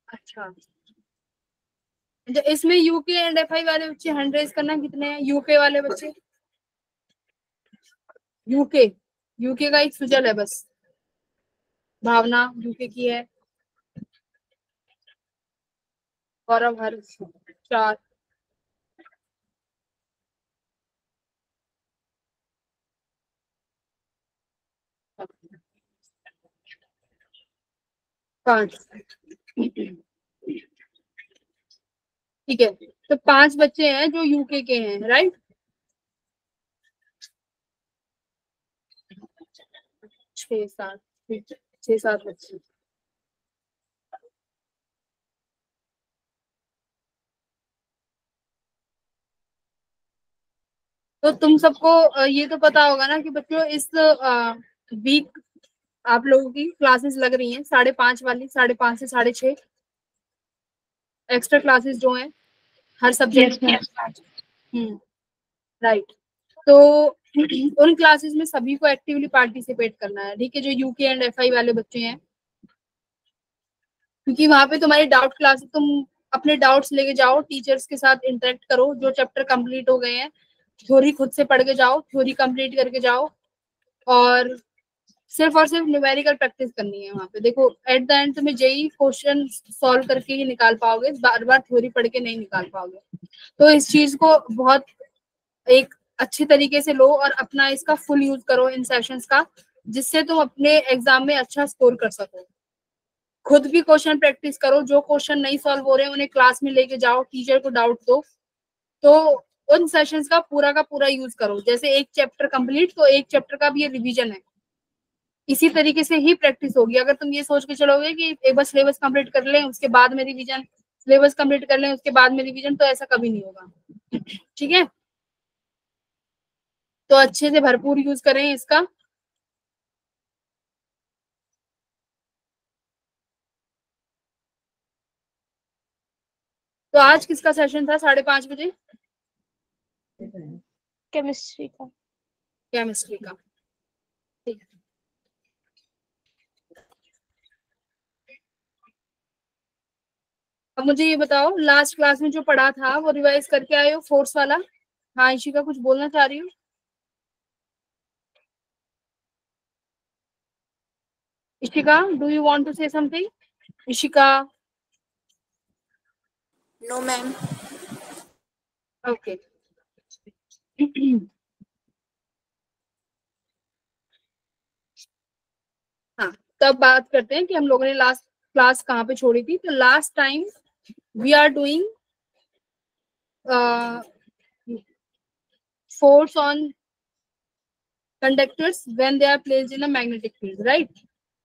अच्छा, तो इसमें यूके एंड एफआई वाले बच्चे हैंड रेज करना, कितने हैं यूके वाले बच्चे? यूके, यूके का एक सुजल है बस, भावना यूके की है, गौरव हर, चार, पांच। ठीक है, तो पांच बच्चे हैं जो यूके के हैं, राइट। छह सात, छह सात बच्चे। तो तुम सबको ये तो पता होगा ना कि बच्चों इस वीक आप लोगों की क्लासेस लग रही हैं 5:30 वाली, 5:30 से 6:30 एक्स्ट्रा क्लासेस जो हैं हर सब्जेक्ट में। हम्म, राइट। तो उन क्लासेस में सभी को एक्टिवली पार्टिसिपेट करना है, ठीक है, जो यूके एंड एफआई वाले बच्चे हैं, क्योंकि वहां पे तुम्हारी डाउट क्लास, तुम अपने डाउट्स लेके जाओ, टीचर्स के साथ इंटरेक्ट करो, जो चैप्टर कंप्लीट हो गए हैं थ्योरी खुद से पढ़ के जाओ, थ्योरी कंप्लीट करके जाओ, और सिर्फ न्यूमेरिकल प्रैक्टिस करनी है वहां पे। देखो एट द एंड तुम्हें जेई क्वेश्चन सॉल्व करके ही निकाल पाओगे, बार बार थ्योरी पढ़ के नहीं निकाल पाओगे। तो इस चीज को बहुत एक अच्छे तरीके से लो और अपना इसका फुल यूज करो इन सेशंस का, जिससे तुम अपने एग्जाम में अच्छा स्कोर कर सको। खुद भी क्वेश्चन प्रैक्टिस करो, जो क्वेश्चन नहीं सॉल्व हो रहे हैं उन्हें क्लास में लेके जाओ, टीचर को डाउट दो। तो उन सेशंस का पूरा यूज करो, जैसे एक चैप्टर कंप्लीट तो एक चैप्टर का भी ये रिवीजन है, इसी तरीके से ही प्रैक्टिस होगी। अगर तुम ये सोच के चलोगे कि एक बार सिलेबस कंप्लीट कर लें उसके बाद में रिवीजन, सिलेबस कंप्लीट कर लें उसके बाद में रिवीजन, तो ऐसा कभी नहीं होगा, ठीक है। तो अच्छे से भरपूर यूज करें इसका। तो आज किसका सेशन था 5:30 बजे? केमिस्ट्री का। केमिस्ट्री का, ठीक है। अब मुझे ये बताओ, लास्ट क्लास में जो पढ़ा था वो रिवाइज करके आए हो, फोर्स वाला? हाँ इशिका, कुछ बोलना चाह रही हूँ? Ishika, do you want to say something? Ishika? No ma'am. Okay. हाँ, तब बात करते हैं कि हम लोगों ने लास्ट क्लास कहाँ पे छोड़ी थी। तो last time we are doing force on conductors when they are placed in a magnetic field, right.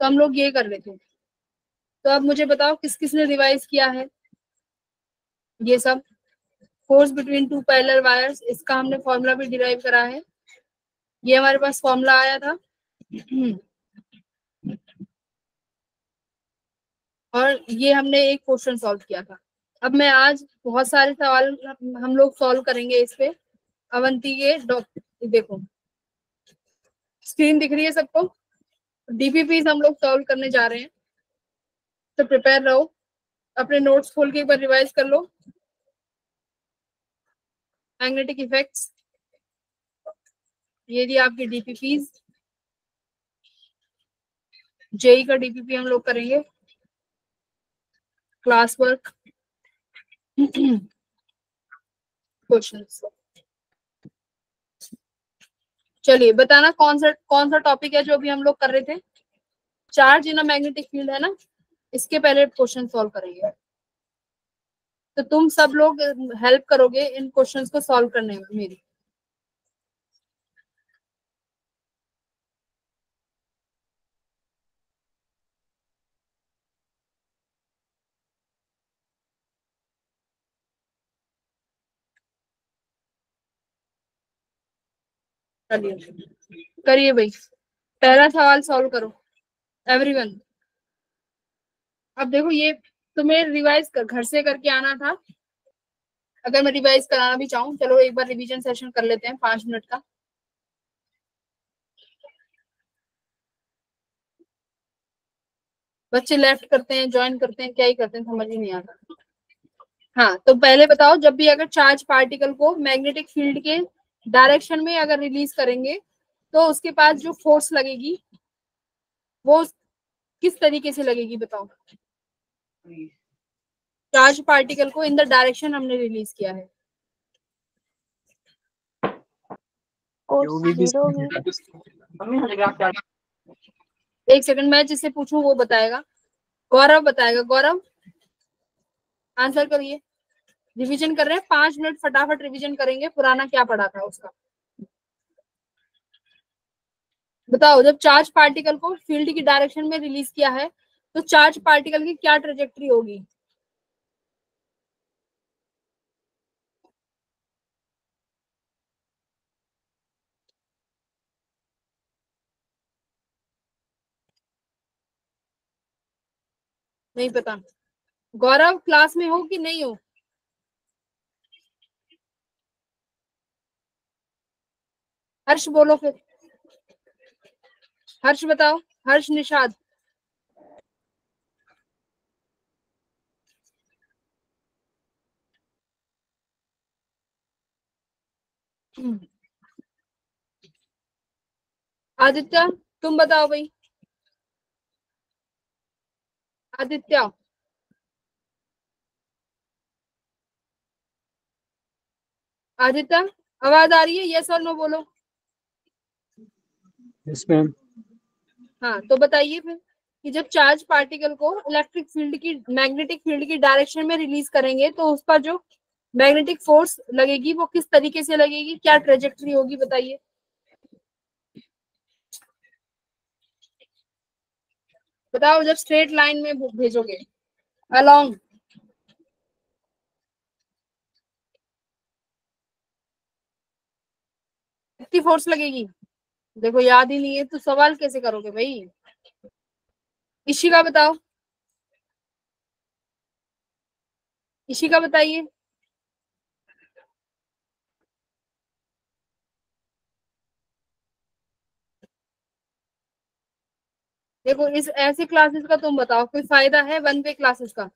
तो हम लोग ये कर रहे थे। तो अब मुझे बताओ किस किस ने रिवाइज किया है ये सब। Force between two parallel wires, इसका हमने फॉर्मूला भी डिराइव करा है, ये हमारे पास फॉर्मूला आया था। और ये हमने एक क्वेश्चन सॉल्व किया था। अब मैं आज बहुत सारे सवाल हम लोग सॉल्व करेंगे इस पे। अवंती के देखो स्क्रीन दिख रही है सबको, डीपीपीज हम लोग सॉल्व करने जा रहे हैं, तो प्रिपेयर रहो, अपने नोट्स खोल के एक बार रिवाइज कर लो। मैग्नेटिक इफेक्ट्स, ये जी आपकी डीपीपीज, जेई का डीपीपी हम लोग करेंगे, क्लास वर्क, क्वेश्चन। चलिए बताना कौन सा टॉपिक है जो अभी हम लोग कर रहे थे। Charge in a magnetic field है ना, इसके पहले क्वेश्चन सॉल्व करेंगे। तो तुम सब लोग हेल्प करोगे इन क्वेश्चंस को सॉल्व करने में मेरी। चलिए करिए भाई, पहला सवाल सॉल्व करो एवरीवन। अब देखो ये तुम्हें रिवाइज घर से करके आना था। अगर मैं रिवाइज कराना भी चाहूँ, चलो एक बार रिवीजन सेशन कर लेते हैं 5 मिनट का। बच्चे लेफ्ट करते हैं, ज्वाइन करते हैं, क्या ही करते हैं, समझ ही नहीं आता। हाँ, तो पहले बताओ, जब भी अगर चार्ज पार्टिकल को मैग्नेटिक फील्ड के डायरेक्शन में अगर रिलीज करेंगे तो उसके पास जो फोर्स लगेगी वो किस तरीके से लगेगी, बताओ। चार्ज पार्टिकल को इन द डायरेक्शन हमने रिलीज किया है। एक सेकंड, मैं जिससे पूछूं वो बताएगा। गौरव बताएगा। गौरव आंसर करिए। रिवीजन कर रहे हैं, 5 मिनट फटाफट रिवीजन करेंगे, पुराना क्या पढ़ा था उसका। बताओ, जब चार्ज पार्टिकल को फील्ड की डायरेक्शन में रिलीज किया है तो चार्ज पार्टिकल की क्या ट्रेजेक्टरी होगी। नहीं पता। गौरव क्लास में हो कि नहीं हो। हर्ष बोलो फिर। हर्ष बताओ। हर्ष निषाद। आदित्य तुम बताओ भाई। आदित्य। आदित्य आवाज आ रही है, यस और नो बोलो। Yes ma'am. हाँ, तो बताइए फिर कि जब चार्ज पार्टिकल को इलेक्ट्रिक फील्ड की मैग्नेटिक फील्ड की डायरेक्शन में रिलीज करेंगे तो उस पर जो मैग्नेटिक फोर्स लगेगी वो किस तरीके से लगेगी, क्या ट्रेजेक्टरी होगी, बताइए। बताओ, जब स्ट्रेट लाइन में भेजोगे, अलोंग, कितनी फोर्स लगेगी। देखो याद ही नहीं है तो सवाल कैसे करोगे भाई। इशिका बताओ। इशिका बताइए। देखो, इस ऐसे क्लासेस का तुम बताओ, कोई फायदा है 1 वे क्लासेस का।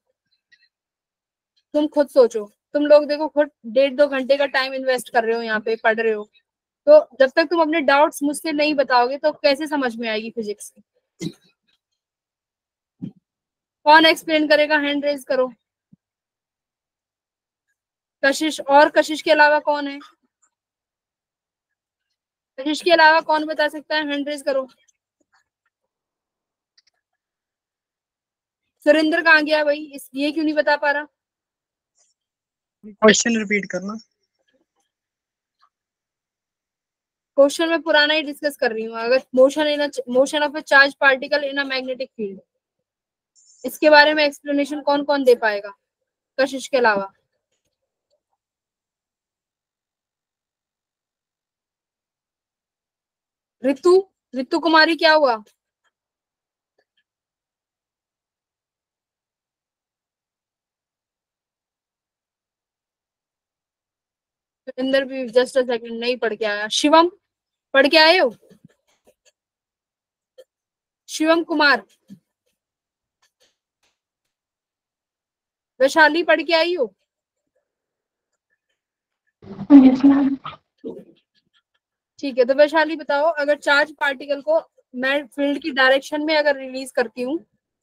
तुम खुद सोचो। तुम लोग देखो खुद 1.5-2 घंटे का टाइम इन्वेस्ट कर रहे हो, यहाँ पे पढ़ रहे हो, तो जब तक तुम अपने डाउट्स मुझसे नहीं बताओगे तो कैसे समझ में आएगी फिजिक्स। कौन एक्सप्लेन करेगा, हैंड रेज करो। कशिश, और कशिश के अलावा कौन है। कशिश के अलावा कौन बता सकता है, हैंड रेज करो। सुरेंद्र कहाँ गया भाई, ये क्यों नहीं बता पा रहा। क्वेश्चन रिपीट करना। क्वेश्चन में पुराना ही डिस्कस कर रही हूँ। अगर motion of a charge particle in a magnetic field, इसके बारे में एक्सप्लेनेशन कौन कौन दे पाएगा कशिश के अलावा। ऋतु। ऋतु कुमारी क्या हुआ। सुरेंद्र भी जस्ट अ सेकंड नहीं पढ़ के आया। शिवम पढ़ के आए हो। शिवम कुमार। वैशाली पढ़ के आई हो। Yes ma'am. ठीक है, तो वैशाली बताओ, अगर चार्ज पार्टिकल को मैं फील्ड की डायरेक्शन में अगर रिलीज करती हूँ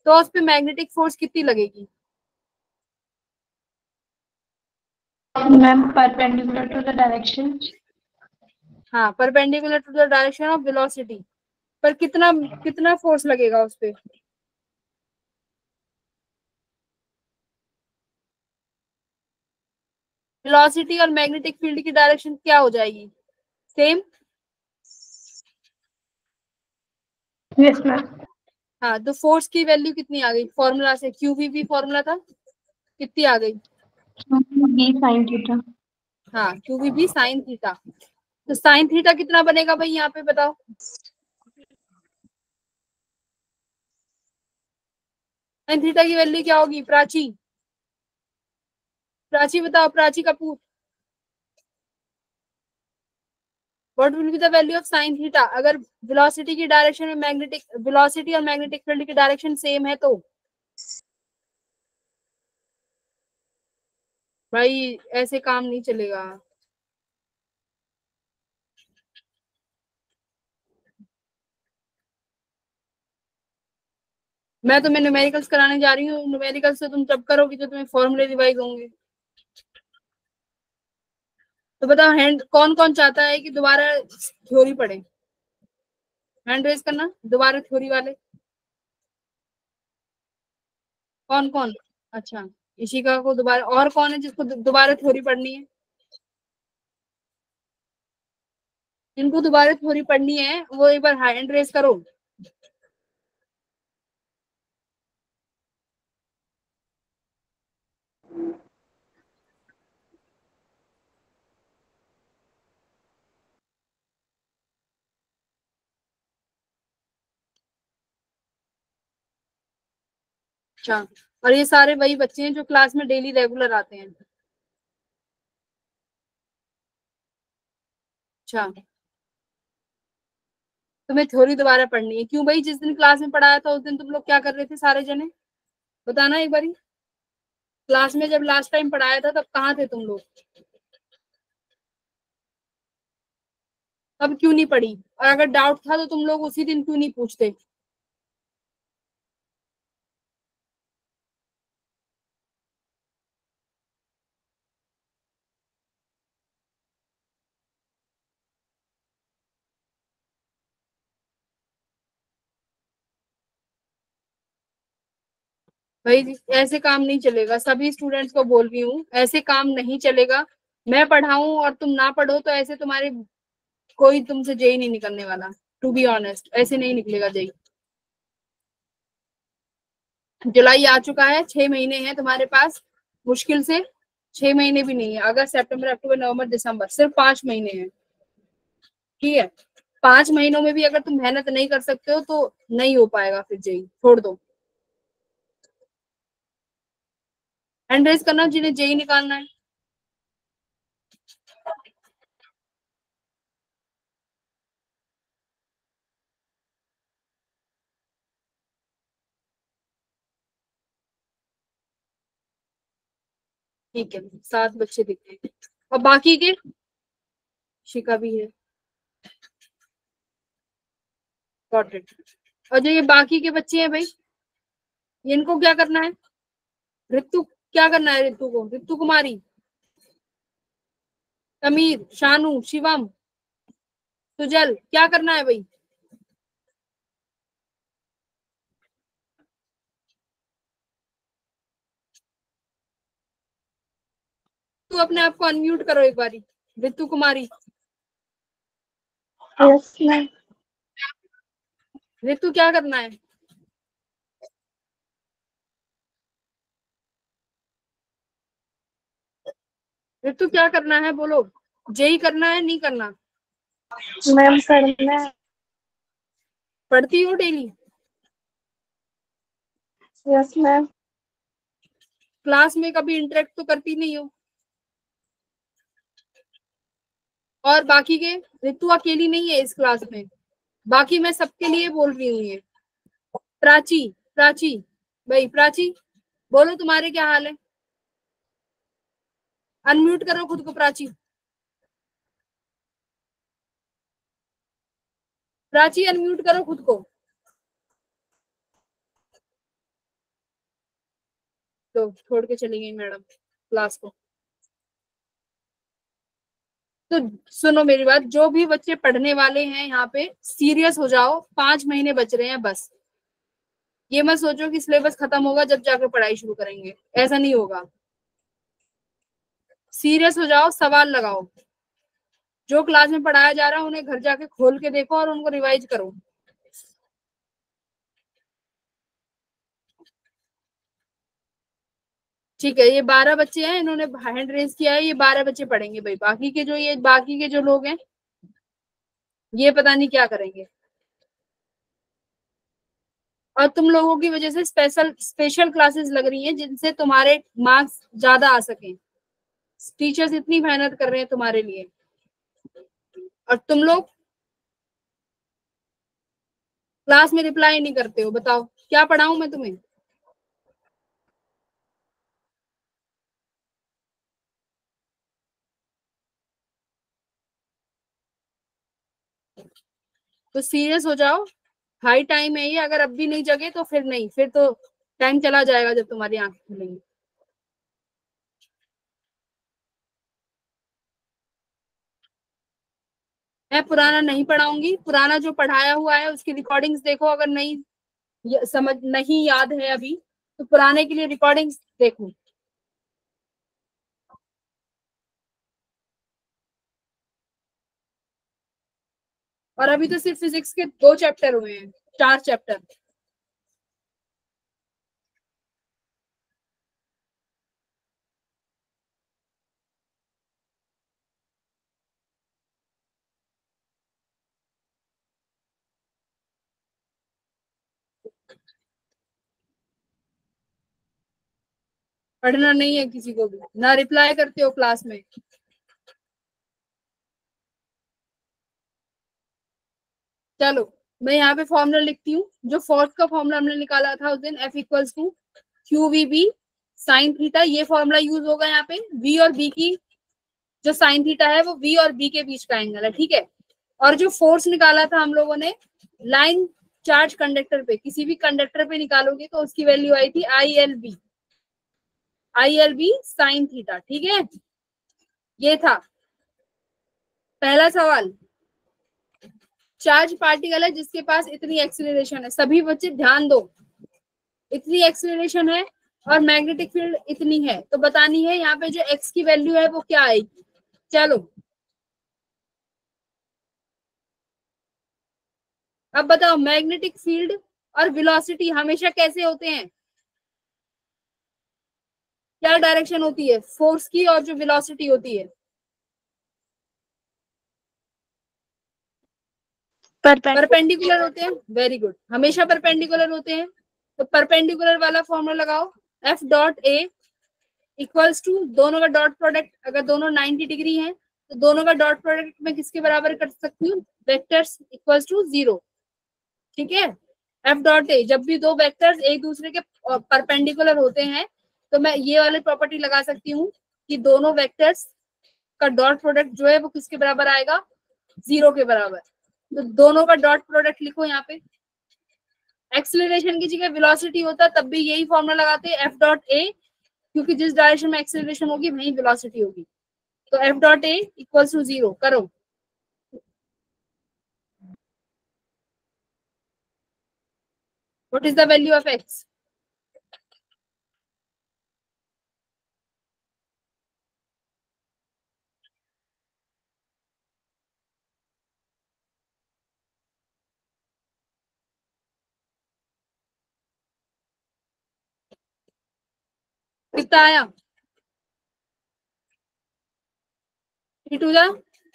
तो उस पे मैग्नेटिक फोर्स कितनी लगेगी। Ma'am perpendicular to the direction. हाँ, perpendicular to the direction of velocity, पर कितना कितना फोर्स लगेगा उस पे। वेलोसिटी और मैग्नेटिक फील्ड की डायरेक्शन क्या हो जाएगी, सेम। Yes ma'am. हाँ, तो फोर्स की वैल्यू कितनी आ गई फॉर्मूला से, क्यूवीबी फॉर्मूला था, कितनी आ गई। B sine theta. हाँ, क्यूवीबी साइन थीटा। तो साइन थीटा कितना बनेगा भाई, यहाँ पे बताओ। साइन थीटा की वैल्यू क्या होगी, प्राची। प्राची बताओ, Prachi Kapoor. What will be the value of sine theta? अगर वेलोसिटी की डायरेक्शन में मैग्नेटिक वेलोसिटी और मैग्नेटिक फील्ड की डायरेक्शन सेम है तो भाई ऐसे काम नहीं चलेगा। मैं तुम्हें न्यूमेरिकल्स कराने जा रही हूँ, न्यूमेरिकल्स से तुम तब करोगी जो तुम्हें फॉर्मूले रिवाइज होंगे। तो बताओ हैंड कौन कौन चाहता है कि दोबारा थ्योरी पढ़े? हैंड रेज करना दोबारा थ्योरी वाले। कौन कौन? अच्छा, इशिका को दोबारा, और कौन है जिसको दोबारा थ्योरी पढ़नी है? जिनको दोबारा थ्योरी पढ़नी है वो एक बार हैंड रेज करो। अच्छा, और ये सारे वही बच्चे हैं जो क्लास में डेली रेगुलर आते हैं? अच्छा, तुम्हें थ्योरी दोबारा पढ़नी है? क्यों भाई, जिस दिन क्लास में पढ़ाया था उस दिन तुम लोग क्या कर रहे थे सारे जने? बताना एक बारी। क्लास में जब लास्ट टाइम पढ़ाया था तब कहाँ थे तुम लोग? तब क्यों नहीं पढ़ी? और अगर डाउट था तो तुम लोग उसी दिन क्यों नहीं पूछते? भाई ऐसे काम नहीं चलेगा, सभी स्टूडेंट्स को बोल रही हूँ, ऐसे काम नहीं चलेगा। मैं पढ़ाऊं और तुम ना पढ़ो तो ऐसे तुम्हारे कोई तुमसे जेई नहीं निकलने वाला। टू बी ऑनेस्ट, ऐसे नहीं निकलेगा जेई। जुलाई आ चुका है, 6 महीने हैं तुम्हारे पास, मुश्किल से। 6 महीने भी नहीं है, अगस्त सितंबर अक्टूबर नवंबर दिसंबर, सिर्फ 5 महीने हैं। ठीक है, 5 महीनों में भी अगर तुम मेहनत नहीं कर सकते हो तो नहीं हो पाएगा, फिर जेई छोड़ दो। हैंड रेज करना जिन्हें जेई निकालना है। ठीक है, 7 बच्चे दिख रहे हैं, और बाकी के? शिका भी है, गॉट इट। और जो ये बाकी के बच्चे हैं भाई, इनको क्या करना है? ऋतु, क्या करना है ऋतु को? ऋतु कुमारी, समीर, शानू, शिवम, सुजल, क्या करना है भाई? तू अपने आप को अनम्यूट करो एक बारी। ऋतु कुमारी, यस मैम। ऋतु क्या करना है? ऋतु क्या करना है बोलो? जेई करना है नहीं करना? मैम करना है। पढ़ती हो डेली? Yes ma'am. क्लास में कभी इंटरेक्ट तो करती नहीं हो? और बाकी के? ऋतु अकेली नहीं है इस क्लास में, बाकी मैं सबके लिए बोल रही हूँ ये। प्राची, प्राची, भाई प्राची, बोलो तुम्हारे क्या हाल है? अनम्यूट करो खुद को प्राची। प्राची अनम्यूट करो खुद को। तो छोड़ के चली गई मैडम क्लास को। तो सुनो मेरी बात, जो भी बच्चे पढ़ने वाले हैं यहाँ पे सीरियस हो जाओ, 5 महीने बच रहे हैं बस। ये मत सोचो कि सिलेबस खत्म होगा जब जाकर पढ़ाई शुरू करेंगे, ऐसा नहीं होगा। सीरियस हो जाओ, सवाल लगाओ, जो क्लास में पढ़ाया जा रहा है उन्हें घर जाके खोल के देखो और उनको रिवाइज करो। ठीक है, ये 12 बच्चे हैं, इन्होंने हैंड रेज किया है, ये 12 बच्चे पढ़ेंगे भाई। बाकी के जो लोग हैं ये पता नहीं क्या करेंगे। और तुम लोगों की वजह से स्पेशल क्लासेस लग रही हैं जिनसे तुम्हारे मार्क्स ज्यादा आ सके। टीचर्स इतनी मेहनत कर रहे हैं तुम्हारे लिए। और तुम लोग क्लास में रिप्लाई नहीं करते हो, बताओ क्या पढ़ाऊं मैं तुम्हें? तो सीरियस हो जाओ, हाई टाइम है ये, अगर अब भी नहीं जगे तो फिर नहीं, फिर तो टाइम चला जाएगा जब तुम्हारी आंखें खुलेंगी। मैं पुराना नहीं पढ़ाऊंगी, पुराना जो पढ़ाया हुआ है उसकी रिकॉर्डिंग्स देखो, अगर नहीं समझ नहीं याद है अभी तो पुराने के लिए रिकॉर्डिंग्स देखो। और अभी तो सिर्फ फिजिक्स के 2 चैप्टर हुए हैं, 4 चैप्टर। पढ़ना नहीं है किसी को भी, ना रिप्लाई करते हो क्लास में। चलो मैं यहाँ पे फॉर्मूला लिखती हूँ, जो फोर्थ का फॉर्मूला हमने निकाला था उस दिन, F equals to Q V B sine theta, ये फॉर्मूला यूज होगा यहाँ पे। V और B की जो साइन थीटा है वो V और B के बीच का एंगल है, ठीक है। और जो फोर्स निकाला था हम लोगों ने लाइन चार्ज कंडक्टर पे, किसी भी कंडक्टर पे निकालोगे तो उसकी वैल्यू आई थी I L B sine theta, ठीक है। ये था पहला सवाल। चार्ज पार्टिकल है जिसके पास इतनी एक्सीलरेशन है, सभी बच्चे ध्यान दो, इतनी एक्सीलरेशन है और मैग्नेटिक फील्ड इतनी है, तो बतानी है यहाँ पे जो एक्स की वैल्यू है वो क्या आएगी। चलो अब बताओ, मैग्नेटिक फील्ड और वेलोसिटी हमेशा कैसे होते हैं? क्या डायरेक्शन होती है फोर्स की और जो वेलोसिटी होती है? परपेंडिकुलर होते हैं, वेरी गुड, हमेशा परपेंडिकुलर होते हैं। तो परपेंडिकुलर वाला फॉर्मूला लगाओ, F dot A equals to दोनों का डॉट प्रोडक्ट, अगर दोनों 90 डिग्री हैं तो दोनों का डॉट प्रोडक्ट मैं किसके बराबर कर सकती हूँ? वेक्टर्स इक्वल्स टू 0, ठीक है। एफ डॉट ए, जब भी दो वेक्टर्स एक दूसरे के परपेंडिकुलर होते हैं तो मैं ये वाली प्रॉपर्टी लगा सकती हूँ कि दोनों वेक्टर्स का डॉट प्रोडक्ट जो है वो किसके बराबर आएगा? 0 के बराबर। तो दोनों का डॉट प्रोडक्ट लिखो यहाँ पे। एक्सीलरेशन की जगह वेलोसिटी होता तब भी यही फॉर्मूला लगाते हैं, एफ डॉट ए, क्योंकि जिस डायरेक्शन में एक्सीलरेशन होगी वही वेलोसिटी होगी। तो F dot A equals to 0 करो। What is the value of X? कितना आया? 3 टू द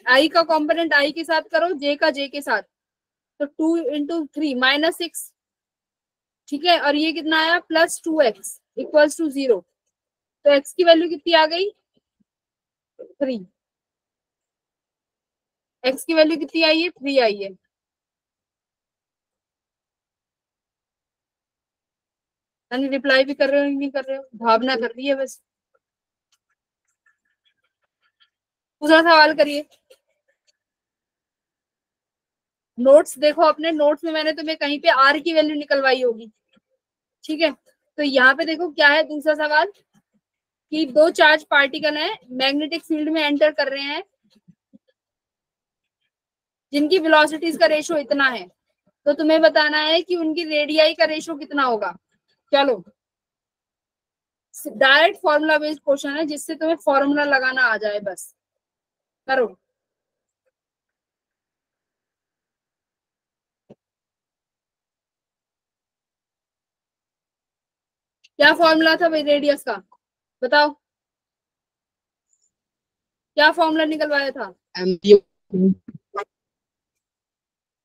आई का कॉम्पोनेंट आई के साथ करो, जे का जे के साथ, तो 2 × 3 -6, ठीक है। और ये कितना आया? +2x equals to 0। तो x की वैल्यू कितनी आ गई? 3। x की वैल्यू कितनी आई है? 3 आई है। यानी रिप्लाई भी कर रहे हो नहीं कर रहे हो, भावना कर रही है बस। दूसरा सवाल करिए। नोट्स देखो अपने, नोट्स में मैंने तुम्हें कहीं पे आर की वैल्यू निकलवाई होगी, ठीक है। तो यहाँ पे देखो क्या है दूसरा सवाल, कि दो चार्ज पार्टिकल हैं, मैग्नेटिक फील्ड में एंटर कर रहे हैं, जिनकी वेलोसिटीज का रेशो इतना है, तो तुम्हें बताना है कि उनकी रेडियाई का रेशो कितना होगा। चलो डायरेक्ट फॉर्मूला बेस्ड क्वेश्चन है, जिससे तुम्हें फॉर्मूला लगाना आ जाए, बस करो। क्या फॉर्मूला था भाई रेडियस का, बताओ क्या फॉर्मूला निकलवाया था?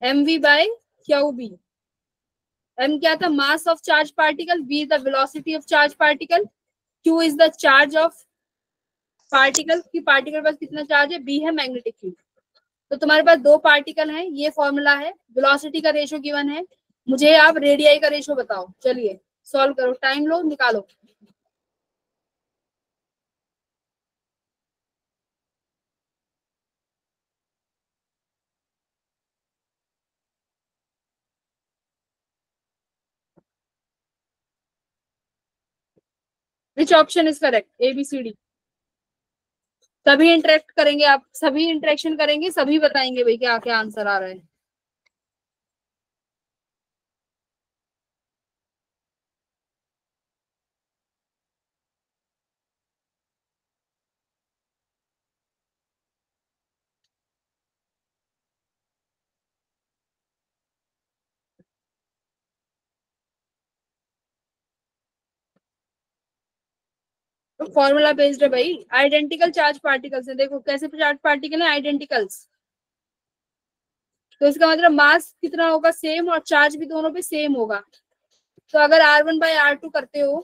mv/क्यू बी। m क्या था? Mass of charge particle, v the velocity of charge particle, q is the charge of particle, की पार्टिकल पास कितना चार्ज है, b है मैग्नेटिक फील्ड। तो तुम्हारे पास दो पार्टिकल हैं, ये फॉर्मूला है, वेलोसिटी का रेशो गिवन है, मुझे आप रेडियाई का रेशो बताओ। चलिए सॉल्व करो, टाइम लो, निकालो। Which option is correct, ABCD? सभी इंटरेक्ट करेंगे, आप सभी इंटरेक्शन करेंगे, सभी बताएंगे भाई क्या क्या आंसर आ रहा है। तो फॉर्मूला बेस्ड है भाई, आइडेंटिकल चार्ज पार्टिकल्स है। देखो कैसे चार्ज पार्टिकल है, आइडेंटिकल्स, तो इसका मतलब मास कितना होगा, सेम, और चार्ज भी दोनों पे सेम होगा। तो अगर R1/R2 करते हो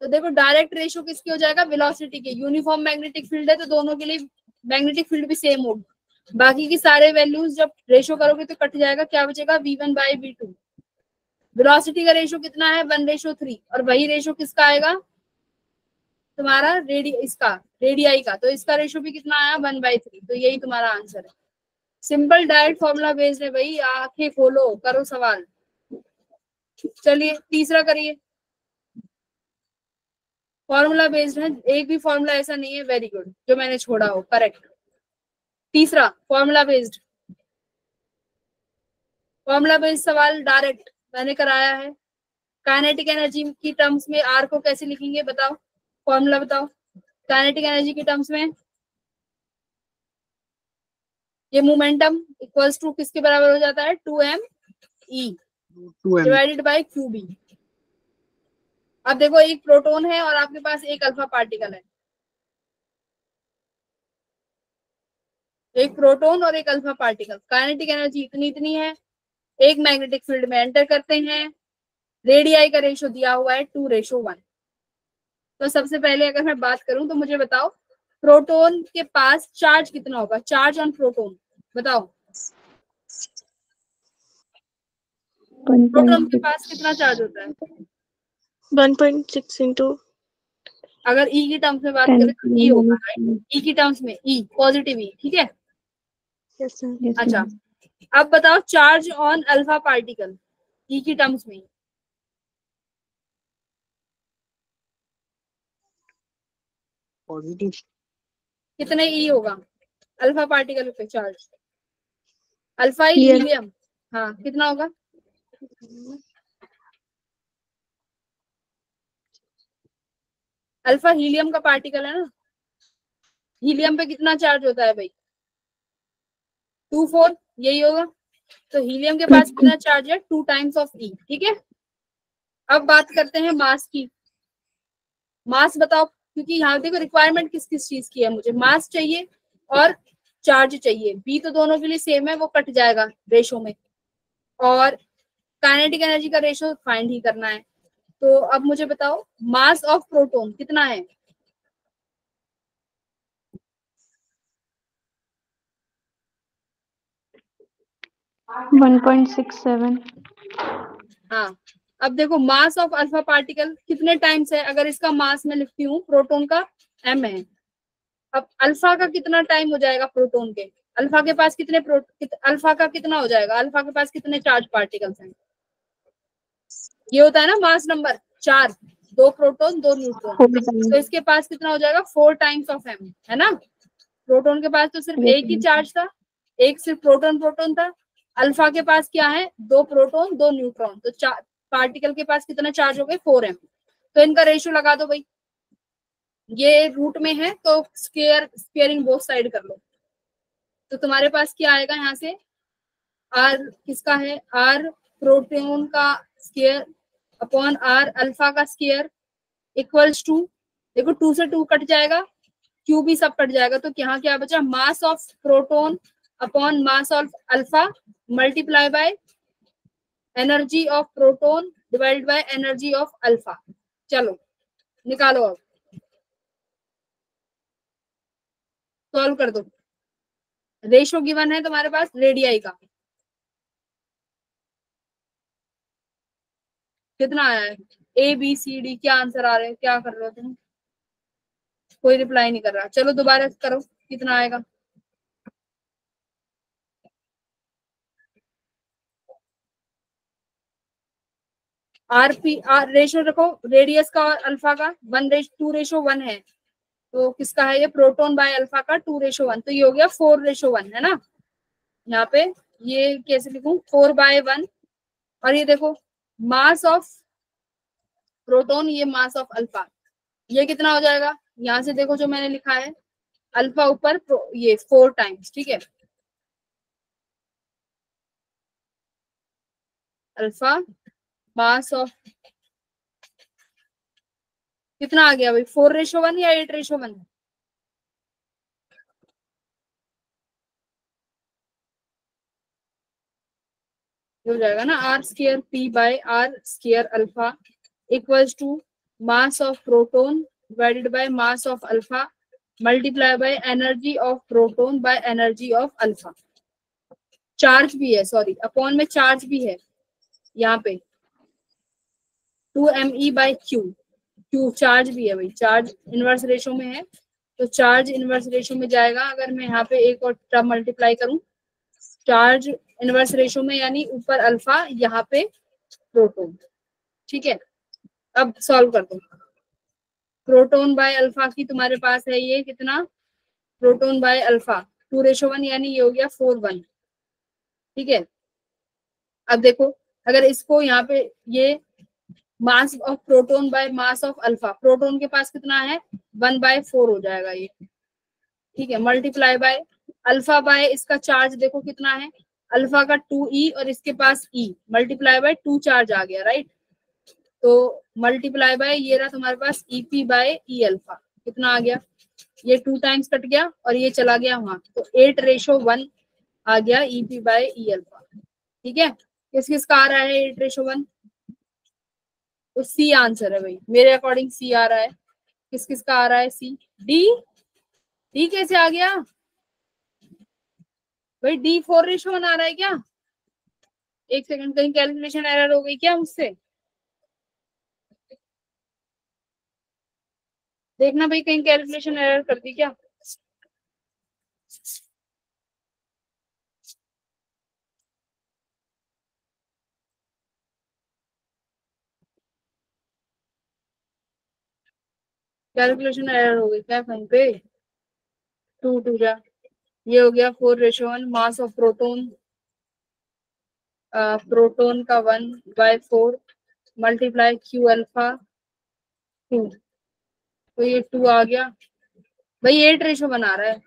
तो देखो डायरेक्ट रेशो किसकी हो जाएगा, वेलोसिटी के। यूनिफॉर्म मैग्नेटिक फील्ड है तो दोनों के लिए मैग्नेटिक फील्ड भी सेम होगी। बाकी की सारे वैल्यूज जब रेशो करोगे तो कट जाएगा, क्या बचेगा, V1/V2। वेलोसिटी का रेशो कितना है, 1:3, और वही रेशो किसका आएगा, तुम्हारा इसका रेडियाई का, तो इसका रेशो भी कितना आया, 1/3। तो यही तुम्हारा आंसर है। सिंपल डायरेक्ट फॉर्मूला बेस्ड है भाई, आंखें खोलो, करो सवाल। चलिए तीसरा करिए, फॉर्मूला बेस्ड है, एक भी फॉर्मूला ऐसा नहीं है, वेरी गुड, जो मैंने छोड़ा हो, करेक्ट। तीसरा फॉर्मूला बेस्ड, फॉर्मूला बेस्ड सवाल डायरेक्ट मैंने कराया है। काइनेटिक एनर्जी की टर्म्स में आर को कैसे लिखेंगे बताओ, फॉर्मूला बताओ काइनेटिक एनर्जी की टर्म्स में। ये मोमेंटम इक्वल्स टू किसके बराबर हो जाता है, 2m डिवाइडेड बाय QB। अब देखो एक प्रोटॉन है और आपके पास एक अल्फा पार्टिकल है, एक प्रोटॉन और एक अल्फा पार्टिकल, काइनेटिक एनर्जी इतनी इतनी है, एक मैग्नेटिक फील्ड में एंटर करते हैं, रेडियाई का रेशो दिया हुआ है 2:1। तो सबसे पहले अगर मैं बात करूं तो मुझे बताओ प्रोटॉन के पास चार्ज कितना होगा, चार्ज ऑन प्रोटॉन बताओ। प्रोटॉन के पास कितना चार्ज होता है, 1.6 into अगर ई की टर्म्स में बात करें तो ई होगा, राइट, ई की टर्म्स में ई, पॉजिटिव ई, ठीक है। yes sir अच्छा अब बताओ चार्ज ऑन अल्फा पार्टिकल ई की टर्म्स में, पॉजिटिव कितने ई होगा अल्फा पार्टिकल पे चार्ज, अल्फा हीलियम, हाँ कितना होगा, अल्फा हीलियम का पार्टिकल है ना, हीलियम पे कितना चार्ज होता है भाई, 2 4, यही होगा। तो हीलियम के पास कितना चार्ज है, 2 टाइम्स ऑफ ई, ठीक है। अब बात करते हैं मास की, मास बताओ, क्योंकि यहाँ देखो रिक्वायरमेंट किस किस चीज की है, मुझे मास चाहिए और चार्ज चाहिए, बी तो दोनों के लिए सेम है, वो कट जाएगा रेशो में, और काइनेटिक एनर्जी का रेशो फाइंड ही करना है। तो अब मुझे बताओ मास ऑफ प्रोटॉन कितना है, 1.67। हाँ अब देखो मास ऑफ अल्फा पार्टिकल कितने टाइम्स है, अगर इसका मास मैं लिखती हूँ, प्रोटॉन का m है, अब अल्फा का कितना टाइम हो जाएगा प्रोटॉन के, अल्फा के पास कितने अल्फा का कितना हो जाएगा, अल्फा के पास कितने चार्ज पार्टिकल्स हैं, ये होता है ना मास नंबर 4, 2 प्रोटॉन 2 न्यूट्रॉन, तो इसके पास कितना हो जाएगा 4 टाइम्स ऑफ m, है ना। प्रोटॉन के पास तो सिर्फ एक ही चार्ज था, एक सिर्फ प्रोटॉन प्रोटॉन था, अल्फा के पास क्या है, 2 प्रोटॉन 2 न्यूट्रॉन, तो पार्टिकल के पास कितना चार्ज हो गए, 4m। तो इनका रेशियो लगा दो भाई, ये रूट में है तो स्क्वेयरिंग बोथ साइड कर लो, तो तुम्हारे पास क्या आएगा यहाँ से, आर किसका है, आर प्रोटॉन का स्क्वायर अपॉन आर अल्फा का स्क्वायर इक्वल्स टू, देखो 2 से 2 कट जाएगा, क्यू भी सब कट जाएगा, तो यहाँ क्या बचा, mass of proton upon mass of alpha multiply by energy of proton divide by energy of alpha. चलो निकालो, अब सॉल्व कर दो। रेशो गिवन है तुम्हारे पास रेडियाई का, कितना आया है? ABCD क्या आंसर आ रहे हैं, क्या कर रहे हो तुम? कोई रिप्लाई नहीं कर रहा, चलो दोबारा करो, कितना आएगा? आर रेशो रखो, रेडियस का और अल्फा का 2:1 है, तो किसका है ये? प्रोटोन बाय अल्फा का 2:1, तो ये हो गया 4:1 है ना यहाँ पे। ये कैसे लिखूं? 4/1। और ये देखो मास ऑफ प्रोटोन, ये मास ऑफ अल्फा, ये कितना हो जाएगा? यहाँ से देखो जो मैंने लिखा है, अल्फा ऊपर ये 4 टाइम्स, ठीक है, अल्फा मास ऑफ, कितना आ गया भाई? 4:1 या 8:1? हो जाएगा ना, R²P/R² alpha equals to mass of proton divided by mass of alpha multiply by energy of proton by energy of alpha. Charge भी है, सॉरी, अपॉन में चार्ज भी है यहाँ पे, 2me/q, क्यू चार्ज भी है भाई, चार्ज इनवर्स रेशो में है, तो चार्ज इनवर्स रेशो में जाएगा। अगर मैं यहाँ पे एक और टर्म मल्टीप्लाई करूं, चार्ज इनवर्स रेशो में, यानी ऊपर अल्फा यहाँ पे प्रोटोन, ठीक है। अब सॉल्व कर दो, प्रोटोन बाय अल्फा की तुम्हारे पास है ये कितना? प्रोटोन बाय अल्फा 2:1, यानी ये हो गया 4:1, ठीक है। अब देखो, अगर इसको यहाँ पे ये मास of proton bye mass of alpha, proton के पास कितना है? 1/4 हो जाएगा ये, ठीक है, मल्टीप्लाई बाय अल्फा बाय इसका चार्ज देखो कितना है, अल्फा का 2e और इसके पास e, मल्टीप्लाई बाय 2 चार्ज आ गया, राइट। तो मल्टीप्लाई बाय ये रहा तुम्हारे पास EP/E अल्फा, कितना आ गया? ये 2 टाइम्स कट गया और ये चला गया वहां, तो 8:1 आ गया EP/E अल्फा, ठीक है। किस किस का आ रहा है 8:1? तो सी आंसर है भाई, मेरे अकॉर्डिंग सी आ रहा है। किस किस का आ रहा है? सी। डी, डी कैसे आ गया भाई? डी 4:1 आ रहा है क्या? एक सेकंड, कहीं कैलकुलेशन एरर हो गई क्या मुझसे? देखना भाई, कहीं कैलकुलेशन एरर कर दी क्या? कैलकुलेशन एरर हो गई क्या कहीं पे? टू टू जा, ये हो गया 4:1, मास ऑफ प्रोटोन, प्रोटोन का 1/4 मल्टीप्लाई Q अल्फा 2, तो ये 2 आ गया भाई, 8:1 बना रहा है।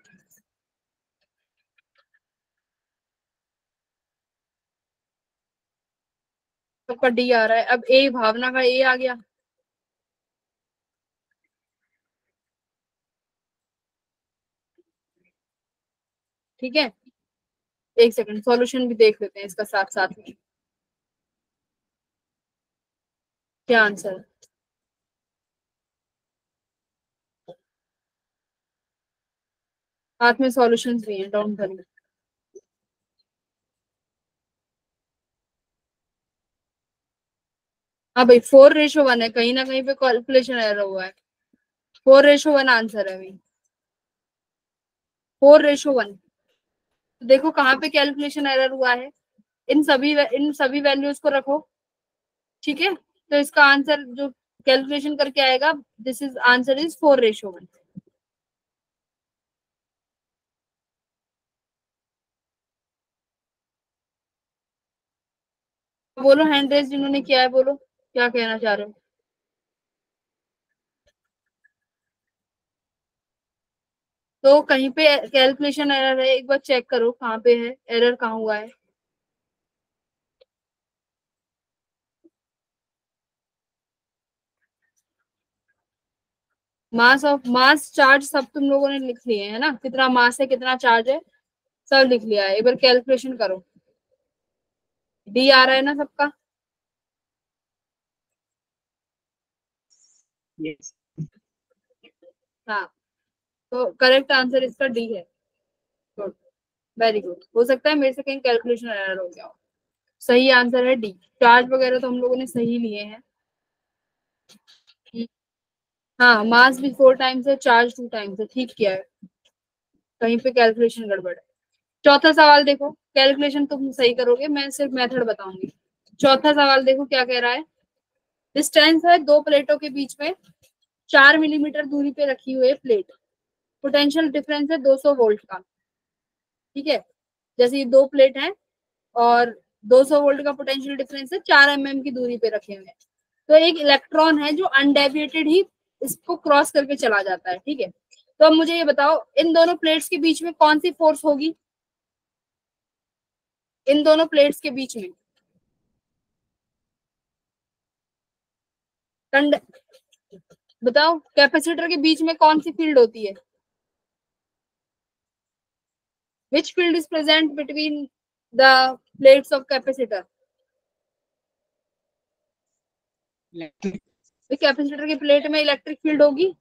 सबका डी आ रहा है। अब ए, भावना का ए आ गया, ठीक है। एक सेकंड, सॉल्यूशन भी देख लेते हैं इसका साथ साथ में, क्या आंसर है। साथ में सॉल्यूशंस भी हैं, डाउन करिए। हाँ भाई, 4:1 है, कहीं ना कहीं पे कैलकुलेशन एरर हुआ है। 4:1 आंसर है भाई, 4:1। तो देखो कहाँ पे कैलकुलेशन एरर हुआ है, इन सभी वैल्यूज को रखो, ठीक है। तो इसका आंसर जो कैलकुलेशन करके आएगा, दिस इज आंसर इज 4:1। बोलो हैंड रेज जिन्होंने किया है, बोलो क्या कहना चाह रहे हो। तो कहीं पे कैलकुलेशन एरर है, एक बार चेक करो कहाँ पे है एरर, कहाँ हुआ है। मास चार्ज सब तुम लोगों ने लिख लिए है ना, कितना मास है कितना चार्ज है, सब लिख लिया है। एक बार कैलकुलेशन करो, डी आ रहा है ना सबका? Yes. हाँ, तो करेक्ट आंसर इसका डी है। Good. Very good. हो सकता है मेरे से कहीं कैलकुलेशन एरर हो गया हो। सही आंसर है डी। चार्ज वगैरह तो हम लोगों ने सही लिए हैं। हाँ, मास भी 4 टाइम्स है, चार्ज 2 टाइम्स है, ठीक किया है। कहीं पे कैलकुलेशन गड़बड़ है। चौथा सवाल देखो, कैलकुलेशन तुम सही करोगे, मैं सिर्फ मेथड बताऊंगी। चौथा सवाल देखो क्या कह रहा है। डिस्टेंस है दो प्लेटों के बीच में, 4 मिलीमीटर दूरी पे रखी हुई है प्लेट। पोटेंशियल डिफरेंस है 200 वोल्ट का। ठीक है, जैसे ये दो प्लेट हैं और 200 वोल्ट का पोटेंशियल डिफरेंस है, 4 की दूरी पे रखे हुए हैं। तो एक इलेक्ट्रॉन है जो अनडेविएटेड ही इसको क्रॉस करके चला जाता है। ठीक है, तो अब मुझे ये बताओ, इन दोनों प्लेट्स के बीच में कौन सी फोर्स होगी? इन दोनों प्लेट्स के बीच में बताओ, कैपेसिटर के बीच में कौन सी फील्ड होती है? Which field is present between the plates of capacitor? Capacitor की प्लेट में इलेक्ट्रिक फील्ड होगी,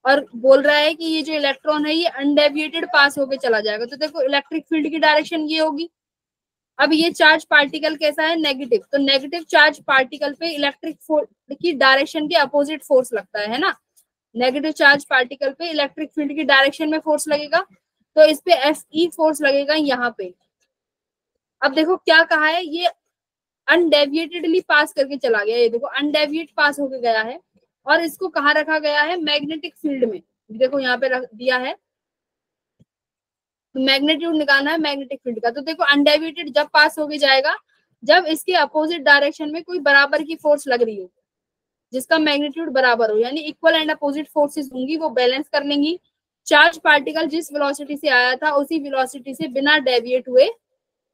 और बोल रहा है कि ये जो इलेक्ट्रॉन है ये अनडेविएटेड पास होके चला जाएगा। तो देखो इलेक्ट्रिक फील्ड की डायरेक्शन ये होगी। अब ये चार्ज पार्टिकल कैसा है? नेगेटिव। तो नेगेटिव चार्ज पार्टिकल पे इलेक्ट्रिक फोर्स की डायरेक्शन के अपोजिट फोर्स लगता है ना। नेगेटिव चार्ज पार्टिकल पे इलेक्ट्रिक फील्ड की डायरेक्शन में फोर्स लगेगा, तो इस पे एफ ई फोर्स लगेगा यहाँ पे। अब देखो क्या कहा है, ये अनडेविएटेडली पास करके चला गया। ये देखो अनडेविएट पास होके गया है, और इसको कहाँ रखा गया है? मैग्नेटिक फील्ड में। देखो यहाँ पे रख दिया है, तो मैग्नीट्यूड निकालना है मैग्नेटिक फील्ड का। तो देखो अनडेविएटेड जब पास होके जाएगा, जब इसके अपोजिट डायरेक्शन में कोई बराबर की फोर्स लग रही हो, जिसका मैग्नीट्यूड बराबर हो, यानी इक्वल एंड अपोजिट फोर्सेस होंगी, वो बैलेंस कर लेंगी। चार्ज पार्टिकल जिस वेलोसिटी से आया था उसी वेलोसिटी से बिना डेविएट हुए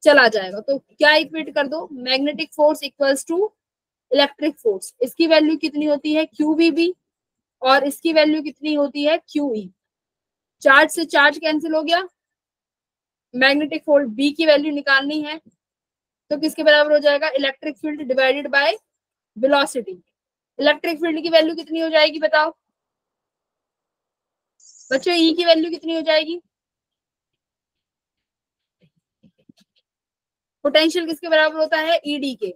चला जाएगा। तो क्या इक्वेट कर दो? Magnetic force equals to electric force. इसकी वैल्यू कितनी होती है? QVB, और इसकी वैल्यू कितनी होती है? QE। चार्ज से चार्ज कैंसिल हो गया, मैग्नेटिक फोर्स B की वैल्यू निकालनी है, तो किसके बराबर हो जाएगा? Electric field divided by velocity. Electric field की वैल्यू कितनी हो जाएगी बताओ बच्चों? E की वैल्यू कितनी हो जाएगी? पोटेंशियल किसके बराबर होता है? ED के,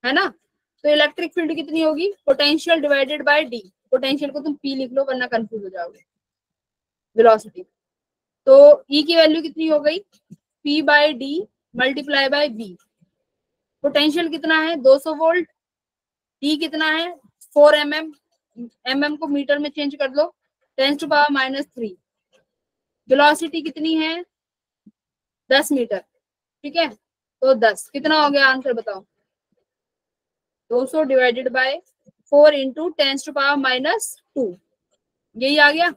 है ना। तो इलेक्ट्रिक फील्ड कितनी होगी? Potential divided by D। Potential को तुम P लिख लो वरना कंफ्यूज हो जाओगे। वेलोसिटी, तो E की वैल्यू कितनी हो गई? P/D multiply by V। Potential कितना है? 200 वोल्ट। D कितना है? 4 mm को मीटर में चेंज कर लो, 10⁻³ वेलोसिटी कितनी है? 10 मीटर। ठीक है, तो 10 कितना हो गया आंसर बताओ? 200 डिवाइडेड बाय 4 इंटू 10⁻², यही आ गया।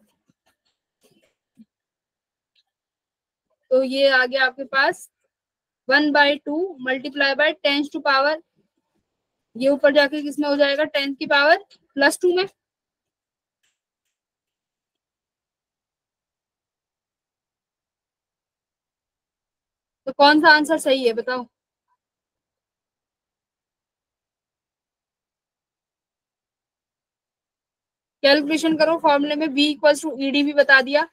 तो ये आ गया आपके पास 1/2 मल्टीप्लाई बाय 10⁻, ये ऊपर जाके किसमें हो जाएगा? 10⁻+2 में। तो कौन सा आंसर सही है बताओ? कैलकुलेशन करो, फॉर्मूले में V इक्वल्स टू ED भी बता दिया।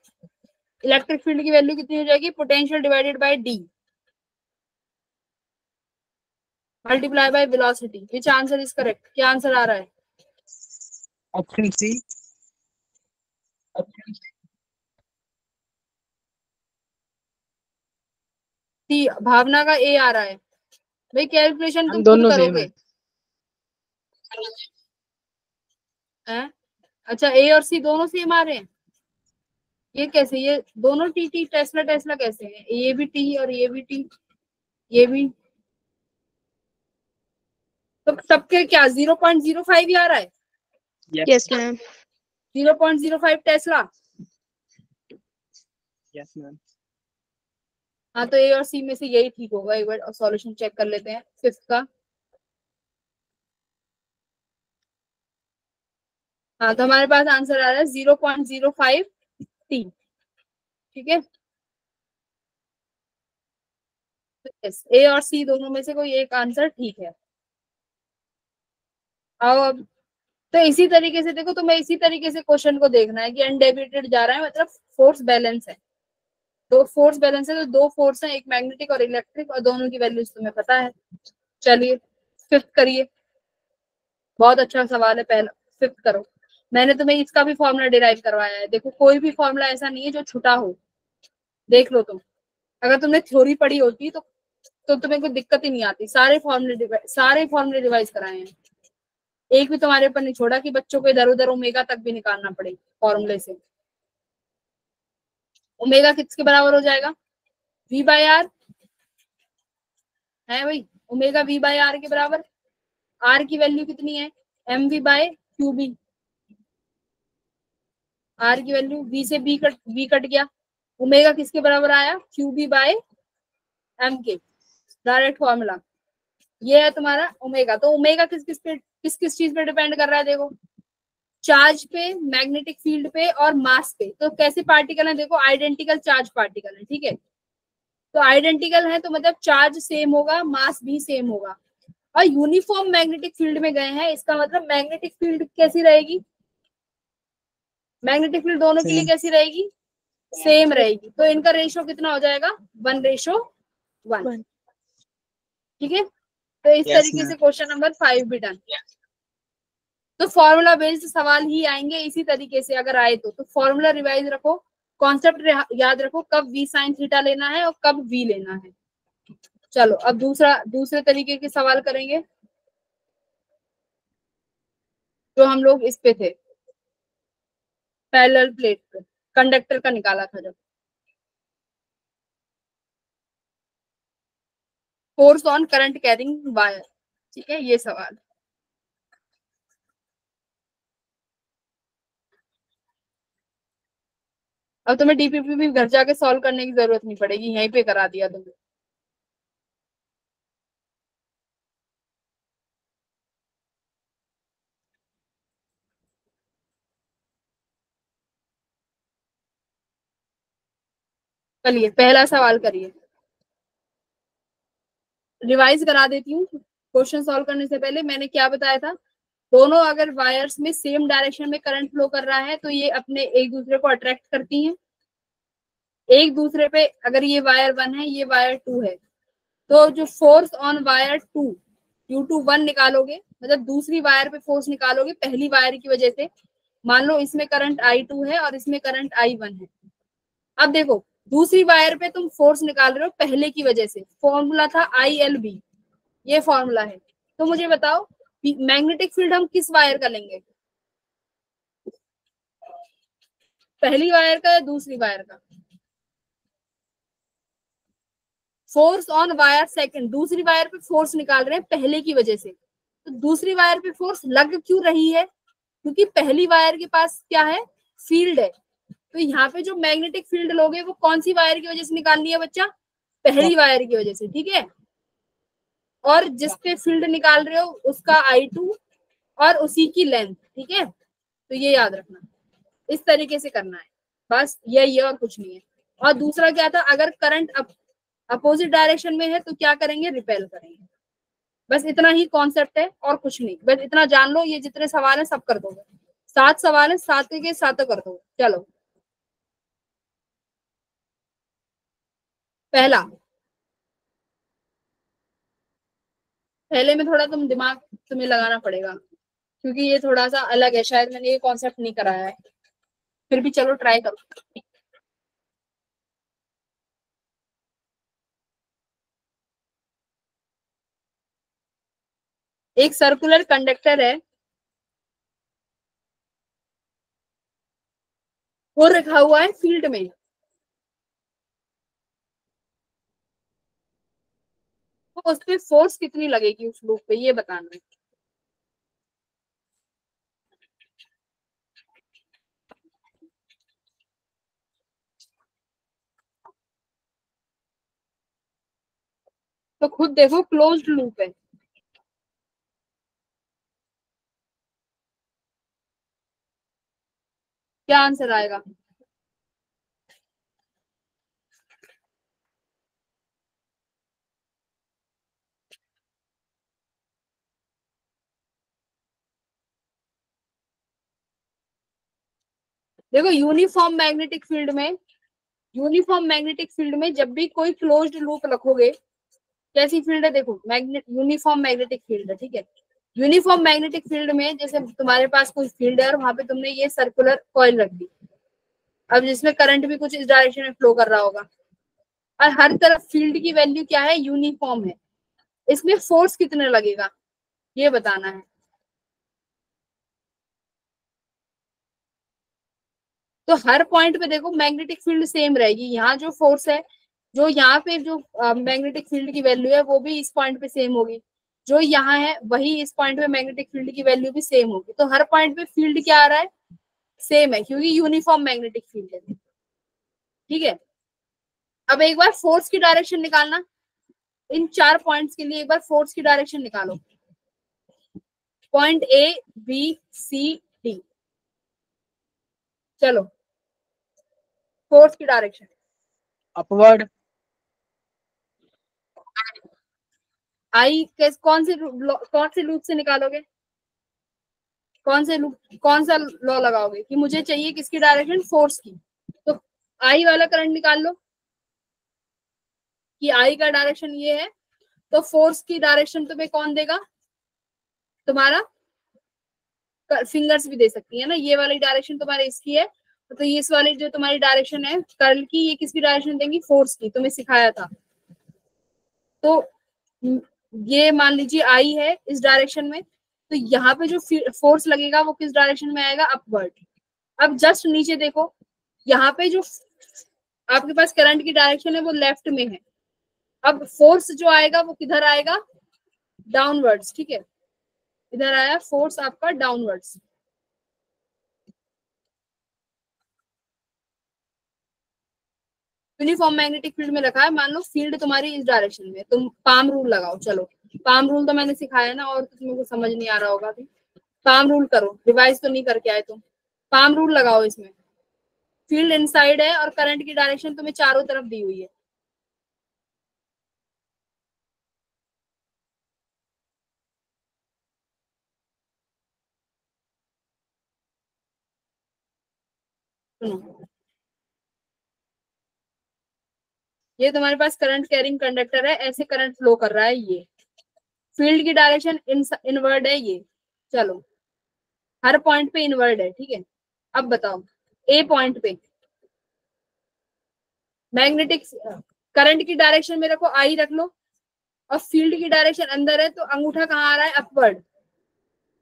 इलेक्ट्रिक फील्ड की वैल्यू कितनी हो जाएगी? Potential divided by D multiply by velocity. Which answer is correct? क्या आंसर आ रहा है? Option C. सी। भावना का A आ रहा है। भाई कैलकुलेशन तुम खुद दोनों सेम करोगे? है। हैं? अच्छा, A और C दोनों सेम आ रहे हैं? ये कैसे? ये दोनों टी टेस्ला टेस्ला कैसे है? ये भी T और ये भी T, ये भी। तो सबके क्या 0.05 ही आ रहा है? Yes ma'am. 0.05 Tesla. Yes ma'am. हाँ, तो A और C में से यही ठीक होगा। एक बार सॉल्यूशन चेक कर लेते हैं फिफ्थ का। हाँ, तो हमारे पास आंसर आ रहा है 0.05 T। ठीक है, यस, A और C दोनों में से कोई एक आंसर ठीक है। आओ अब, तो इसी तरीके से देखो, तुम्हें इसी तरीके से क्वेश्चन को देखना है कि अनडेविएटेड जा रहा है, मतलब फोर्स बैलेंस है। दो फोर्स बैलेंस है तो दो फोर्स है, एक मैग्नेटिक और इलेक्ट्रिक, और दोनों की वैल्यूज तुम्हें पता है। चलिए फिफ्थ करिए। बहुत अच्छा सवाल है पहला, फिफ्थ करो। मैंने तुम्हें इसका भी फॉर्मूला डिराइव करवाया है। देखो कोई भी फॉर्मूला ऐसा नहीं है जो छुटा हो, देख लो तुम। अगर तुमने थ्योरी पढ़ी होती तो तुम्हें कोई दिक्कत ही नहीं आती। सारे फॉर्मूले रिवाइज कराए हैं। एक भी तुम्हारे ऊपर नहीं छोड़ा कि बच्चों को इधर उधर ओमेगा तक भी निकालना पड़े फॉर्मूले से। ओमेगा किसके बराबर हो जाएगा? वी बाय आर है भाई। ओमेगा वी बाय आर के बराबर। आर की वैल्यू कितनी है? M V by Q B. R की वैल्यू वी से बी कट गया। ओमेगा किसके बराबर आया? क्यू बी बाय एम के। डायरेक्ट फॉर्मूला ये है तुम्हारा ओमेगा। तो ओमेगा किस किस चीज पे डिपेंड कर रहा है? देखो, चार्ज पे, मैग्नेटिक फील्ड पे और मास पे। तो कैसे पार्टिकल है? देखो आइडेंटिकल चार्ज पार्टिकल है, ठीक है। तो आइडेंटिकल है तो मतलब चार्ज सेम होगा, मास भी सेम होगा। और यूनिफॉर्म मैग्नेटिक फील्ड में गए हैं, इसका मतलब मैग्नेटिक फील्ड कैसी रहेगी? मैग्नेटिक फील्ड दोनों के लिए Same. कैसी रहेगी? सेम रहेगी। तो इनका रेशो कितना हो जाएगा? 1:1। One. ठीक है। तो इस Yes, तरीके से ma'am. क्वेश्चन नंबर 5 भी डन। तो फॉर्मूला बेस्ड सवाल ही आएंगे इसी तरीके से। अगर आए तो फॉर्मूला रिवाइज रखो, कॉन्सेप्ट याद रखो, कब वी साइन थीटा लेना है और कब वी लेना है। चलो अब दूसरे तरीके के सवाल करेंगे जो हम लोग इस पे थे, पैरेलल प्लेट पे कंडक्टर का निकाला था जब। Force on current carrying wire, ठीक है ये सवाल। अब तुम्हें डीपीपी भी घर जाके सॉल्व करने की जरूरत नहीं पड़ेगी, यहीं पे करा दिया तुमने। चलिए पहला सवाल करिए। रिवाइज करा देती हूँ। क्वेश्चन सॉल्व करने से पहले मैंने क्या बताया था? दोनों अगर वायर्स में सेम डायरेक्शन में करंट फ्लो कर रहा है तो ये अपने एक दूसरे को अट्रैक्ट करती हैं। एक दूसरे पे, अगर ये वायर 1 है, ये वायर 2 है, तो जो फोर्स ऑन वायर 2, U2 1 निकालोगे, मतलब दूसरी वायर पे फोर्स निकालोगे पहली वायर की वजह से। मान लो इसमें करंट I2 है और इसमें करंट I1 है। अब देखो दूसरी वायर पे तुम फोर्स निकाल रहे हो पहले की वजह से, फॉर्मूला था ILB, ये फॉर्मूला है। तो मुझे बताओ मैग्नेटिक फील्ड हम किस वायर का लेंगे? पहली वायर का या दूसरी वायर का? फोर्स ऑन वायर सेकंड, दूसरी वायर पे फोर्स निकाल रहे हैं पहले की वजह से। तो दूसरी वायर पे फोर्स लग क्यों रही है? क्योंकि पहली वायर के पास क्या है? फील्ड है। तो यहाँ पे जो मैग्नेटिक फील्ड लोगे वो कौन सी वायर की वजह से निकालनी है बच्चा? पहली वायर की वजह से, ठीक है। और जिस पे फील्ड निकाल रहे हो उसका I2 और उसी की लेंथ, ठीक है। तो ये याद रखना, इस तरीके से करना है, बस यही है और कुछ नहीं है। और दूसरा क्या था? अगर करंट अपोजिट डायरेक्शन में है तो क्या करेंगे? रिपेल करेंगे। बस इतना ही कॉन्सेप्ट है और कुछ नहीं। बस इतना जान लो, ये जितने सवाल है सब कर दोगे। 7 सवाल है, 7 के 7 कर दोगे। चलो पहला, पहले में थोड़ा दिमाग तुम्हें लगाना पड़ेगा क्योंकि ये थोड़ा सा अलग है, शायद मैंने ये कॉन्सेप्ट नहीं कराया है। फिर भी चलो ट्राई करो। एक सर्कुलर कंडक्टर है, वो रखा हुआ है फील्ड में। तो उस पे फोर्स कितनी लगेगी उस लूप पे, ये बताना है। तो खुद देखो, क्लोज्ड लूप है। क्या आंसर आएगा? देखो यूनिफॉर्म मैग्नेटिक फील्ड में यूनिफॉर्म मैग्नेटिक फील्ड में जब भी कोई क्लोज्ड लूप रखोगे, कैसी फील्ड है देखो, मैग्नेट यूनिफॉर्म मैग्नेटिक फील्ड है, ठीक है। यूनिफॉर्म मैग्नेटिक फील्ड में जैसे तुम्हारे पास कोई फील्ड है और वहां पे तुमने ये सर्कुलर कॉइल रख दी, अब जिसमें करंट भी कुछ इस डायरेक्शन में फ्लो कर रहा होगा, और हर तरफ फील्ड की वैल्यू क्या है, यूनिफॉर्म है। इसमें फोर्स कितना लगेगा ये बताना है। तो हर पॉइंट पे देखो मैग्नेटिक फील्ड सेम रहेगी, यहाँ जो फोर्स है, जो यहाँ पे जो मैग्नेटिक फील्ड की वैल्यू है वो भी इस पॉइंट पे सेम होगी, जो यहाँ है वही इस पॉइंट पे मैग्नेटिक फील्ड की वैल्यू भी सेम होगी। तो हर पॉइंट पे फील्ड क्या आ रहा है, सेम है, क्योंकि यूनिफॉर्म मैग्नेटिक फील्ड है, ठीक है। अब एक बार फोर्स की डायरेक्शन निकालना, इन 4 पॉइंट्स के लिए एक बार फोर्स की डायरेक्शन निकालो। Point A B C D, चलो फोर्स की डायरेक्शन अपवर्ड। आई कौन से लूप से निकालोगे, कौन सा लॉ लगाओगे कि मुझे चाहिए किसकी डायरेक्शन, फोर्स की। तो आई वाला करंट निकाल लो कि आई का डायरेक्शन ये है, तो फोर्स की डायरेक्शन तुम्हें कौन देगा, तुम्हारा फिंगर्स भी दे सकती है ना, ये वाली डायरेक्शन तुम्हारी इसकी है, तो ये इस वाली जो तुम्हारी डायरेक्शन है कर्ल की, ये किसकी डायरेक्शन देंगी, फोर्स की, तुम्हें सिखाया था। तो ये मान लीजिए आई है इस डायरेक्शन में, तो यहाँ पे जो फोर्स लगेगा वो किस डायरेक्शन में आएगा, अपवर्ड। अब जस्ट नीचे देखो, यहाँ पे जो आपके पास करंट की डायरेक्शन है वो लेफ्ट में है, अब फोर्स जो आएगा वो किधर आएगा, डाउनवर्ड्स, ठीक है। इधर आया फोर्स आपका डाउनवर्ड्स। यूनिफॉर्म मैग्नेटिक फील्ड में रखा है, मान लो फील्ड तुम्हारी इस डायरेक्शन में, तुम पाम रूल लगाओ। चलो पाम रूल तो मैंने सिखाया ना, और तुम्हें कुछ समझ नहीं आ रहा होगा अभी, पाम रूल करो, रिवाइज तो नहीं करके आए तुम, पाम रूल लगाओ। इसमें फील्ड इनसाइड है और करंट की डायरेक्शन तुम्हें चारों तरफ दी हुई है, सुनो। ये तुम्हारे पास करंट कैरिंग कंडक्टर है, ऐसे करंट फ्लो कर रहा है, ये फील्ड की डायरेक्शन इनवर्ड है ये, चलो हर पॉइंट पे इनवर्ड है, ठीक है। अब बताओ ए पॉइंट पे मैग्नेटिक करंट की डायरेक्शन में रखो, आई रख लो, और फील्ड की डायरेक्शन अंदर है, तो अंगूठा कहाँ आ रहा है, अपवर्ड,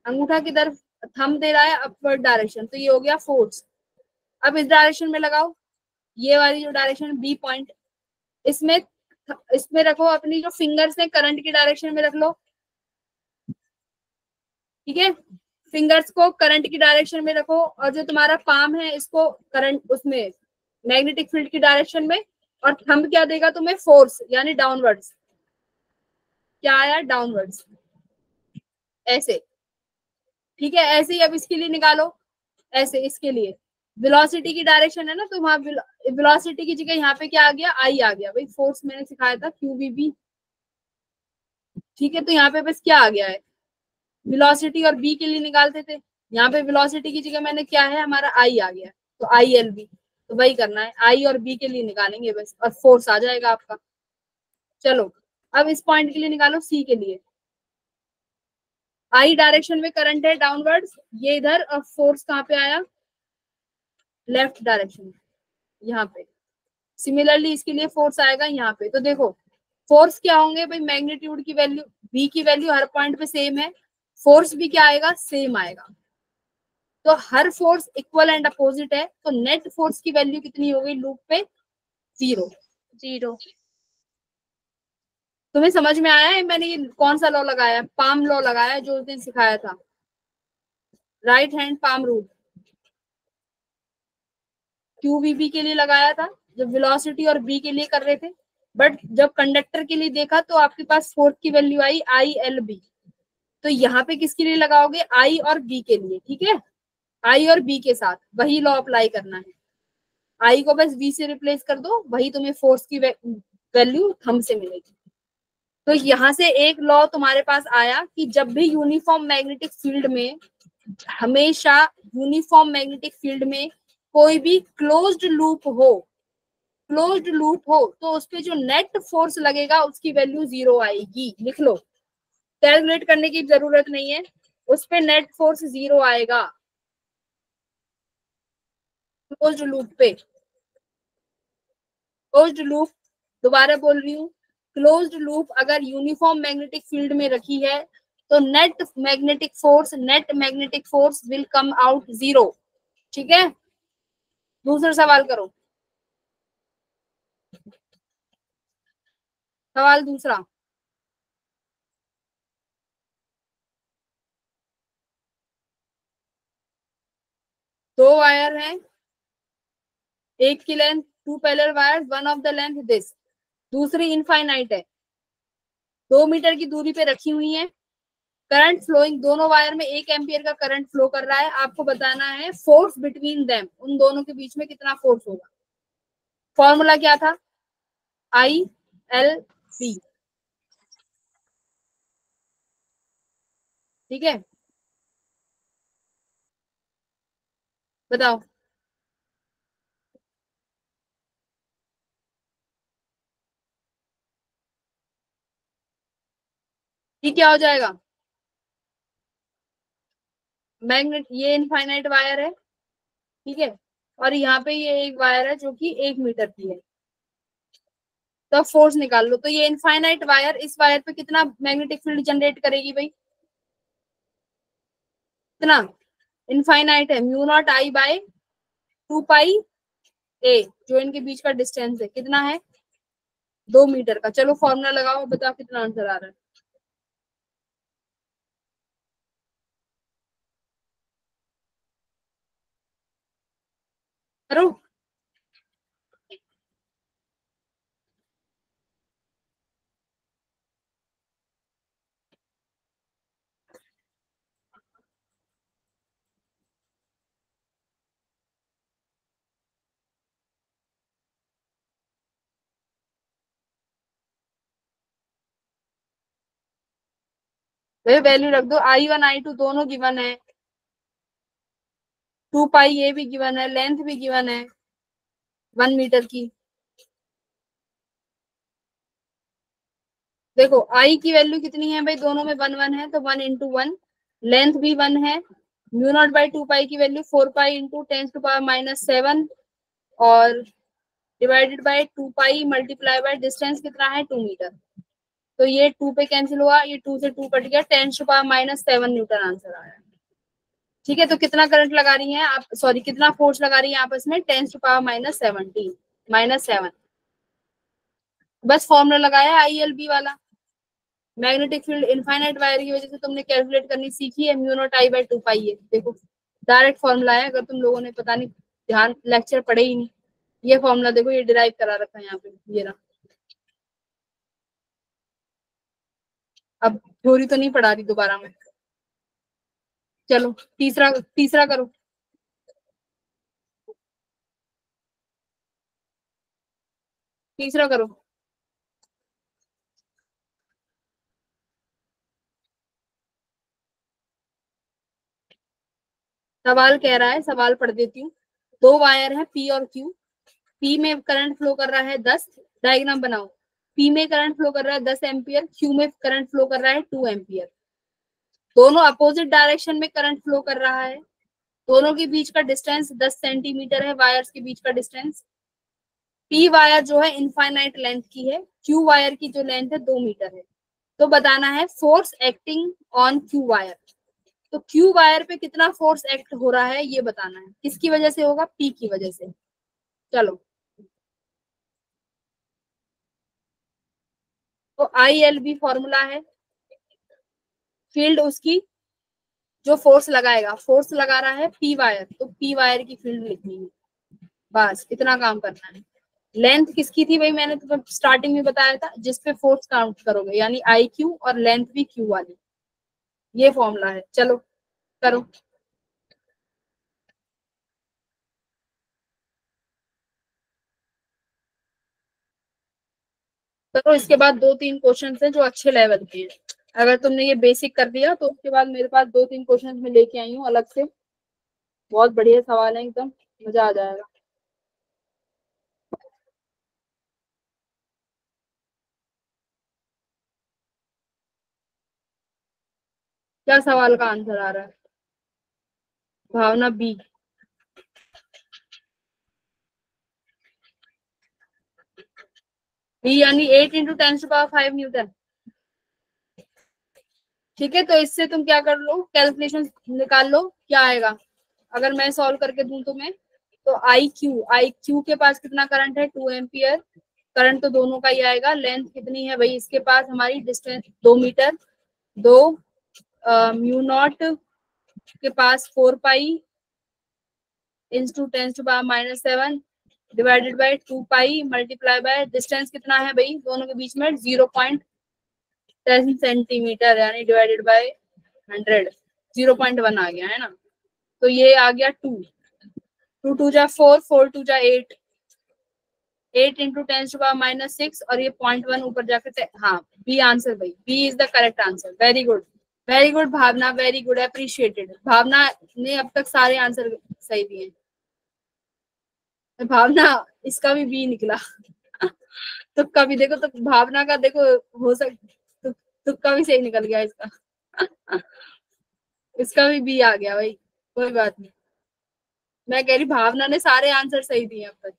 अंगूठा की तरफ थंब दे रहा है अपवर्ड डायरेक्शन, तो ये हो गया फोर्स। अब इस डायरेक्शन में लगाओ, ये वाली जो डायरेक्शन बी पॉइंट, इसमें इसमें रखो अपनी जो फिंगर्स है, करंट की डायरेक्शन में रख लो, ठीक है। फिंगर्स को करंट की डायरेक्शन में रखो, और जो तुम्हारा पाम है इसको करंट उसमें मैग्नेटिक फील्ड की डायरेक्शन में, और थंब क्या देगा तुम्हें, फोर्स यानी डाउनवर्ड्स, क्या आया, डाउनवर्ड्स, ऐसे, ठीक है। ऐसे ही अब इसके लिए निकालो, ऐसे इसके लिए वेलोसिटी की डायरेक्शन है ना, तो वहां वेलोसिटी की जगह यहाँ पे क्या आ गया, आई आ गया, भाई फोर्स मैंने सिखाया था QVB, ठीक है। तो यहाँ पे बस क्या आ गया है, वेलोसिटी और बी के लिए निकालते थे, यहाँ पे वेलोसिटी की जगह मैंने क्या है, हमारा आई आ गया, तो ILB, तो वही करना है, आई और बी के लिए निकालेंगे बस, और फोर्स आ जाएगा आपका। चलो अब इस पॉइंट के लिए निकालो, सी के लिए, आई डायरेक्शन में करंट है डाउनवर्ड्स, ये इधर, और फोर्स कहाँ पे आया, लेफ्ट डायरेक्शन में, यहाँ पे। सिमिलरली इसके लिए फोर्स आएगा यहाँ पे, तो देखो फोर्स क्या होंगे भाई, मैग्नीट्यूड की वैल्यू, बी की वैल्यू हर पॉइंट पे सेम है, फोर्स भी क्या आएगा, सेम आएगा, तो हर फोर्स इक्वल एंड अपोजिट है, तो नेट फोर्स की वैल्यू कितनी हो गई लूप पे, 0। तुम्हें समझ में आया है मैंने ये कौन सा लॉ लगाया, पाम लॉ लगाया जो उस दिन सिखाया था, right hand palm rule, QVB के लिए लगाया था जब वेलोसिटी और बी के लिए कर रहे थे, बट जब कंडक्टर के लिए देखा तो आपके पास फोर्स की वैल्यू आई ILB, तो यहाँ पे किसके लिए लगाओगे, आई और बी के लिए, ठीक है। आई और बी के साथ वही लॉ अप्लाई करना है, आई को बस बी से रिप्लेस कर दो, वही तुम्हें फोर्स की वैल्यू थंब से मिलेगी। तो यहाँ से एक लॉ तुम्हारे पास आया कि जब भी यूनिफॉर्म मैग्नेटिक फील्ड में, हमेशा यूनिफॉर्म मैग्नेटिक फील्ड में कोई भी क्लोज्ड लूप हो, क्लोज्ड लूप हो तो उस पे जो नेट फोर्स लगेगा उसकी वैल्यू 0 आएगी। लिख लो, कैलकुलेट करने की जरूरत नहीं है, उस पे नेट फोर्स 0 आएगा क्लोज्ड लूप पे। क्लोज्ड लूप, दोबारा बोल रही हूँ, क्लोज्ड लूप अगर यूनिफॉर्म मैग्नेटिक फील्ड में रखी है तो net magnetic force will come out 0। ठीक है, दूसरा सवाल करो। सवाल दूसरा, दो वायर हैं, एक की length 2 parallel wire, one of the length this, दूसरी इनफाइनाइट है, 2 मीटर की दूरी पे रखी हुई है, करंट फ्लोइंग, दोनों वायर में 1 एम्पियर का करंट फ्लो कर रहा है। आपको बताना है फोर्स बिटवीन देम, उन दोनों के बीच में कितना फोर्स होगा। फॉर्मूला क्या था, ILB। ठीक है, बताओ। ये क्या हो जाएगा, मैग्नेट, ये इनफाइनाइट वायर है, ठीक है, और यहाँ पे ये एक वायर है जो कि 1 मीटर की है, तो फोर्स निकाल लो। तो ये इनफाइनाइट वायर इस वायर पे कितना मैग्नेटिक फील्ड जनरेट करेगी भाई, कितना, इनफाइनाइट है, म्यू नॉट आई बाय 2 पाई ए, जो इनके बीच का डिस्टेंस है कितना है, 2 मीटर का। चलो फॉर्मूला लगाओ, बताओ कितना आंसर आ रहा है। करो, वैल्यू रख दो, I1 I2 दोनों गिवन है, 2 पाई ए भी गिवन है, लेंथ भी गिवन है 1 मीटर की। देखो आई की वैल्यू कितनी है भाई, दोनों में 1 1 है तो 1 × 1, लेंथ भी 1 है, म्यू नॉट बाई 2 पाई की वैल्यू 4 पाई इंटू 10⁻⁻⁷ और divided by 2 pi multiply by distance कितना है 2 मीटर। तो ये 2 पे कैंसिल हुआ, ये 2 से 2 कट गया, 10⁻⁷ न्यूटन आंसर आया। ठीक है, तो कितना करंट लगा रही हैं आप, सॉरी कितना फोर्स लगा रही है आपस में, 10⁻⁻⁷ बस फॉर्मूला लगाया ILB वाला। मैग्नेटिक फील्ड इनफाइनाइट वायर की वजह से तुमने कैलकुलेट करनी सीखी है, म्यू नॉट आई बाय 2 पाई है। देखो डायरेक्ट फॉर्मूला है, अगर तुम लोगों ने पता नहीं ध्यान लेक्चर पढ़े ही नहीं, ये फॉर्मूला देखो, ये डिराइव करा रखा है यहाँ पे, ये रहा। अब थ्योरी तो नहीं पढ़ा रही दोबारा में। चलो तीसरा, तीसरा करो, तीसरा करो। सवाल कह रहा है, सवाल पढ़ देती हूँ। दो वायर है P और Q, P में करंट फ्लो कर रहा है 10, डायग्राम बनाओ, P में करंट फ्लो कर रहा है 10 एम्पियर, Q में करंट फ्लो कर रहा है 2 एम्पियर, दोनों अपोजिट डायरेक्शन में करंट फ्लो कर रहा है, दोनों के बीच का डिस्टेंस 10 सेंटीमीटर है, वायर्स के बीच का डिस्टेंस। P वायर जो है इनफाइनाइट लेंथ की है, Q वायर की जो लेंथ है 2 मीटर है। तो बताना है force acting on Q wire, तो Q वायर पे कितना फोर्स एक्ट हो रहा है ये बताना है, किसकी वजह से होगा, P की वजह से। चलो, तो ILB फॉर्मूला है, फील्ड उसकी जो फोर्स लगाएगा, फोर्स लगा रहा है P वायर, तो P वायर की फील्ड लिखनी है, बस इतना काम करना है। लेंथ किसकी थी भाई, मैंने तो स्टार्टिंग में बताया था, जिसपे फोर्स काउंट करोगे, यानी IQ और लेंथ भी Q वाली, ये फॉर्मूला है। चलो करो, करो इसके बाद 2 3 क्वेश्चन हैं जो अच्छे लेवल के हैं। अगर तुमने ये बेसिक कर दिया तो उसके बाद मेरे पास 2 3 क्वेश्चन में लेके आई हूँ अलग से, बहुत बढ़िया सवाल है, एकदम मजा आ जाएगा। क्या सवाल का आंसर आ रहा है? भावना बी। बी यानी 8 × 10⁵ न्यूटन। ठीक है, तो इससे तुम क्या कर लो, कैलकुलेशन निकाल लो क्या आएगा। अगर मैं सॉल्व करके दूं तुम्हें, तो आई क्यू के पास कितना करंट है, 2 एम्पियर। करंट तो दोनों का ही आएगा। लेंथ कितनी है भाई इसके पास, हमारी डिस्टेंस 2 मीटर। दो म्यू नॉट के पास 4 pi into 10⁻⁻7 divided by 2 pi multiply by distance कितना है भाई दोनों के बीच में, 0.10 सेंटीमीटर, यानी डिवाइडेड बाय 100, 0.1 आ गया है ना। तो ये आ गया 2, 2 × 2 = 4, 4 × 2 = 8, 8 × 10⁻⁻6, और ये 0.1 ऊपर जाकर, हाँ बी आंसर भाई, B is the correct answer. Very good, very good Bhavna, very good, appreciated. Bhavna ने अब तक सारे आंसर सही दिए। भावना इसका भी बी निकला। तुक्का भी देखो, तो भावना का देखो, हो सकता तुक्का भी सही निकल गया इसका। इसका भी बी आ गया भाई, कोई बात नहीं। मैं कह रही भावना ने सारे आंसर सही दिए अब तक।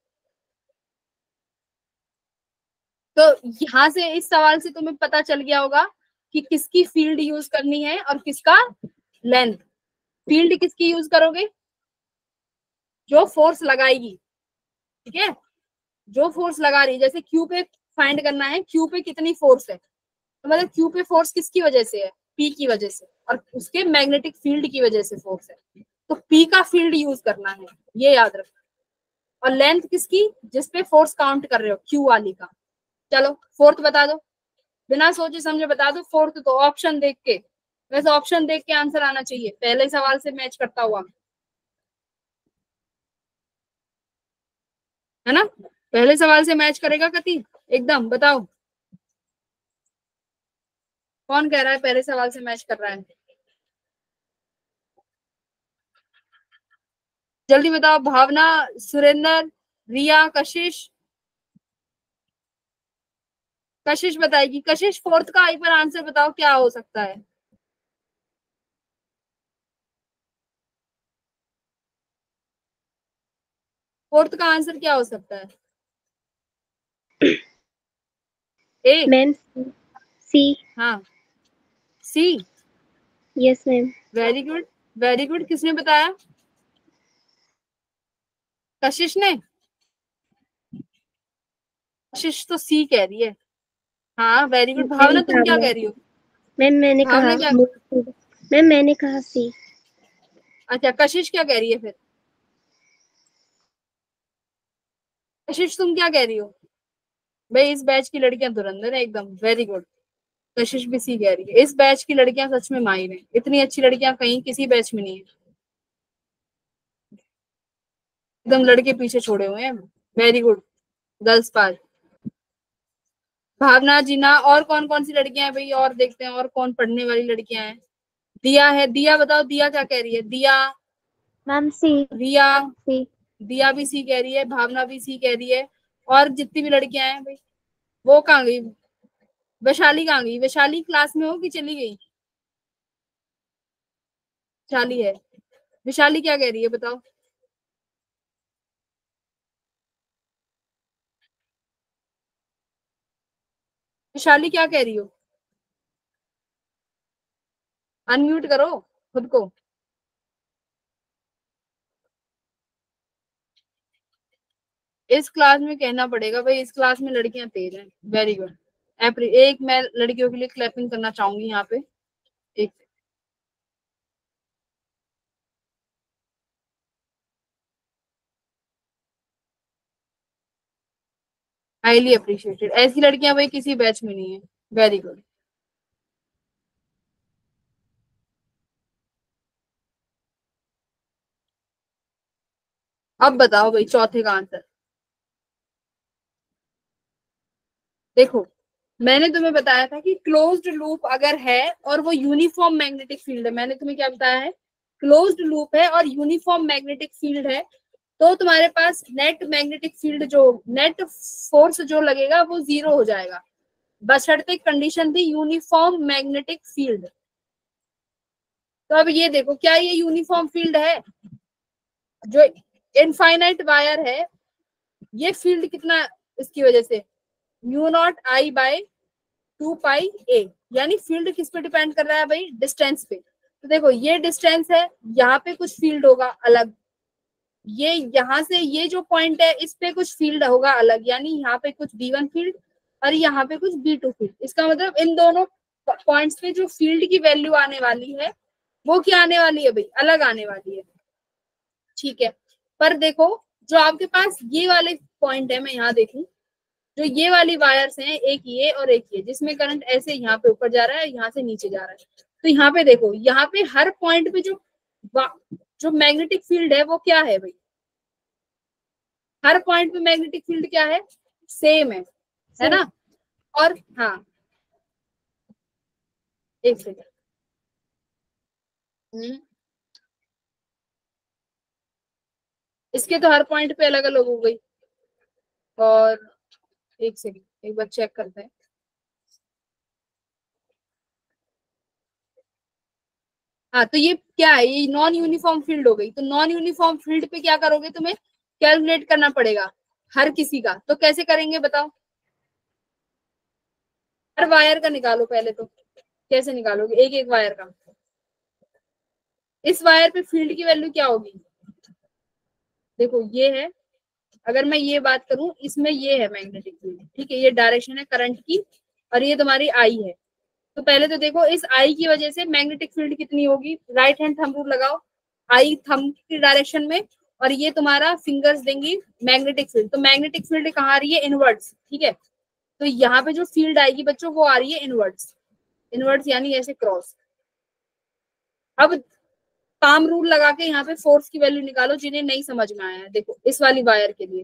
तो यहाँ से इस सवाल से तुम्हें पता चल गया होगा कि किसकी फील्ड यूज करनी है और किसका लेंथ। फील्ड किसकी यूज करोगे, जो फोर्स लगाएगी। ठीक है, जो फोर्स लगा रही है, जैसे क्यू पे फाइंड करना है, क्यू पे कितनी फोर्स है, तो मतलब क्यू पे फोर्स किसकी वजह से है, पी की वजह से, और उसके मैग्नेटिक फील्ड की वजह से फोर्स है, तो पी का फील्ड यूज करना है, ये याद रखना। और लेंथ किसकी, जिसपे फोर्स काउंट कर रहे हो, क्यू वाली का। चलो फोर्थ बता दो, बिना सोचे समझे बता दो फोर्थ, तो ऑप्शन देख के, वैसे ऑप्शन देख के आंसर आना चाहिए, पहले सवाल से मैच करता हुआ, है ना। पहले सवाल से मैच करेगा कति, एकदम बताओ कौन कह रहा है पहले सवाल से मैच कर रहा है, जल्दी बताओ। भावना, सुरेंद्र, रिया, कशिश। कशिश बताएगी, कशिश फोर्थ का एक बार आंसर बताओ क्या हो सकता है। फोर्थ का आंसर क्या हो सकता है, ए। Ma'am C. हाँ C. Yes ma'am. Very good, very good. किसने बताया, कशिश ने। कशिश तो सी कह रही है। हाँ वेरी गुड। भावना तुम क्या कह रही हो, मैम मैंने कहा, भावना क्या। मैम मैंने कहा सी। अच्छा कशिश क्या कह रही है फिर, कशिश तुम क्या कह रही हो। भाई इस बैच की लड़कियां धुरंधर है एकदम, वेरी गुड। कशिश भी सी कह रही है, इस बैच की लड़कियां सच में माहिर हैं, इतनी अच्छी लड़कियां कहीं किसी बैच में नहीं है, एकदम लड़के पीछे छोड़े हुए हैं। Very good, girls part. Bhavna, Jeena, और कौन कौन सी लड़कियां हैं भाई, और देखते हैं और कौन पढ़ने वाली लड़कियां हैं। दिया है, दिया बताओ, दिया क्या कह रही है, दिया। मैम सी। रिया, सी। दिया भी सी कह रही है, भावना भी सी कह रही है, और जितनी भी लड़कियां हैं भाई, वो कहाँ गई, वैशाली कहाँ गई, वैशाली क्लास में हो कि चली गई। वैशाली है, विशाली क्या कह रही है बताओ। विशाली क्या कह रही हो, अनम्यूट करो खुद को। इस क्लास में कहना पड़ेगा भाई, इस क्लास में लड़कियां तेज हैं, वेरी गुड। एक मैं लड़कियों के लिए क्लैपिंग करना चाहूंगी यहाँ पे, एक। हाईली अप्रिशिएटेड, ऐसी लड़कियां भाई किसी बैच में नहीं है, वेरी गुड। अब बताओ भाई चौथे का आंसर। देखो मैंने तुम्हें बताया था कि क्लोज्ड लूप अगर है और वो यूनिफॉर्म मैग्नेटिक फील्ड है, मैंने तुम्हें क्या बताया है, क्लोज्ड लूप है और यूनिफॉर्म मैग्नेटिक फील्ड है, तो तुम्हारे पास नेट मैग्नेटिक फील्ड, जो नेट फोर्स जो लगेगा वो 0 हो जाएगा, बशर्ते कंडीशन थी यूनिफॉर्म मैग्नेटिक फील्ड। तो अब ये देखो, क्या ये यूनिफॉर्म फील्ड है? जो इनफाइनाइट वायर है, ये फील्ड कितना इसकी वजह से, म्यू नॉट आई बाय 2 पाई ए, यानी फील्ड किस पे डिपेंड कर रहा है भाई? डिस्टेंस पे। तो देखो ये डिस्टेंस है, यहाँ पे कुछ फील्ड होगा अलग, ये यहाँ से ये जो पॉइंट है इस पे कुछ फील्ड होगा अलग, यानी यहाँ पे कुछ B1 फील्ड और यहाँ पे कुछ B2 फील्ड। इसका मतलब इन दोनों पॉइंट्स पे जो फील्ड की वैल्यू आने वाली है वो क्या आने वाली है भाई? अलग आने वाली है, ठीक है। पर देखो जो आपके पास ये वाले पॉइंट है, मैं यहाँ देखूं, जो ये वाली वायर्स हैं, एक ये और एक ये, जिसमें करंट ऐसे यहाँ पे ऊपर जा रहा है, यहाँ से नीचे जा रहा है, तो यहाँ पे देखो, यहाँ पे हर पॉइंट पे जो मैग्नेटिक फील्ड है वो क्या है भाई? हर पॉइंट पे मैग्नेटिक फील्ड क्या है? सेम है ना? और हाँ, एक सेकेंड, इसके तो हर पॉइंट पे अलग अलग हो गई। और एक सेकेंड, एक बार चेक करते हैं। हाँ, तो ये क्या है? ये नॉन यूनिफॉर्म फील्ड हो गई। तो नॉन यूनिफॉर्म फील्ड पे क्या करोगे? तुम्हें कैलकुलेट करना पड़ेगा हर किसी का। तो कैसे करेंगे बताओ? हर वायर का निकालो पहले। तो कैसे निकालोगे? एक एक वायर का। इस वायर पे फील्ड की वैल्यू क्या होगी? देखो ये है, अगर मैं ये बात करूं, इसमें ये है मैग्नेटिक फील्ड, ठीक है, ये डायरेक्शन है करंट की, और ये तुम्हारी आई है। तो पहले तो देखो इस आई की वजह से मैग्नेटिक फील्ड कितनी होगी? राइट हैंड थंब रूल लगाओ, आई थंब की डायरेक्शन में, और ये तुम्हारा फिंगर्स देंगी मैग्नेटिक फील्ड। तो मैग्नेटिक फील्ड कहाँ आ रही है? इनवर्ड्स, ठीक है। तो यहाँ पे जो फील्ड आएगी बच्चों वो आ रही है इनवर्ड्स, इनवर्ड्स यानी ऐसे क्रॉस। अब पाम रूल लगा के यहाँ पे फोर्स की वैल्यू निकालो, जिन्हें नहीं समझ में आया है। देखो इस वाली वायर के लिए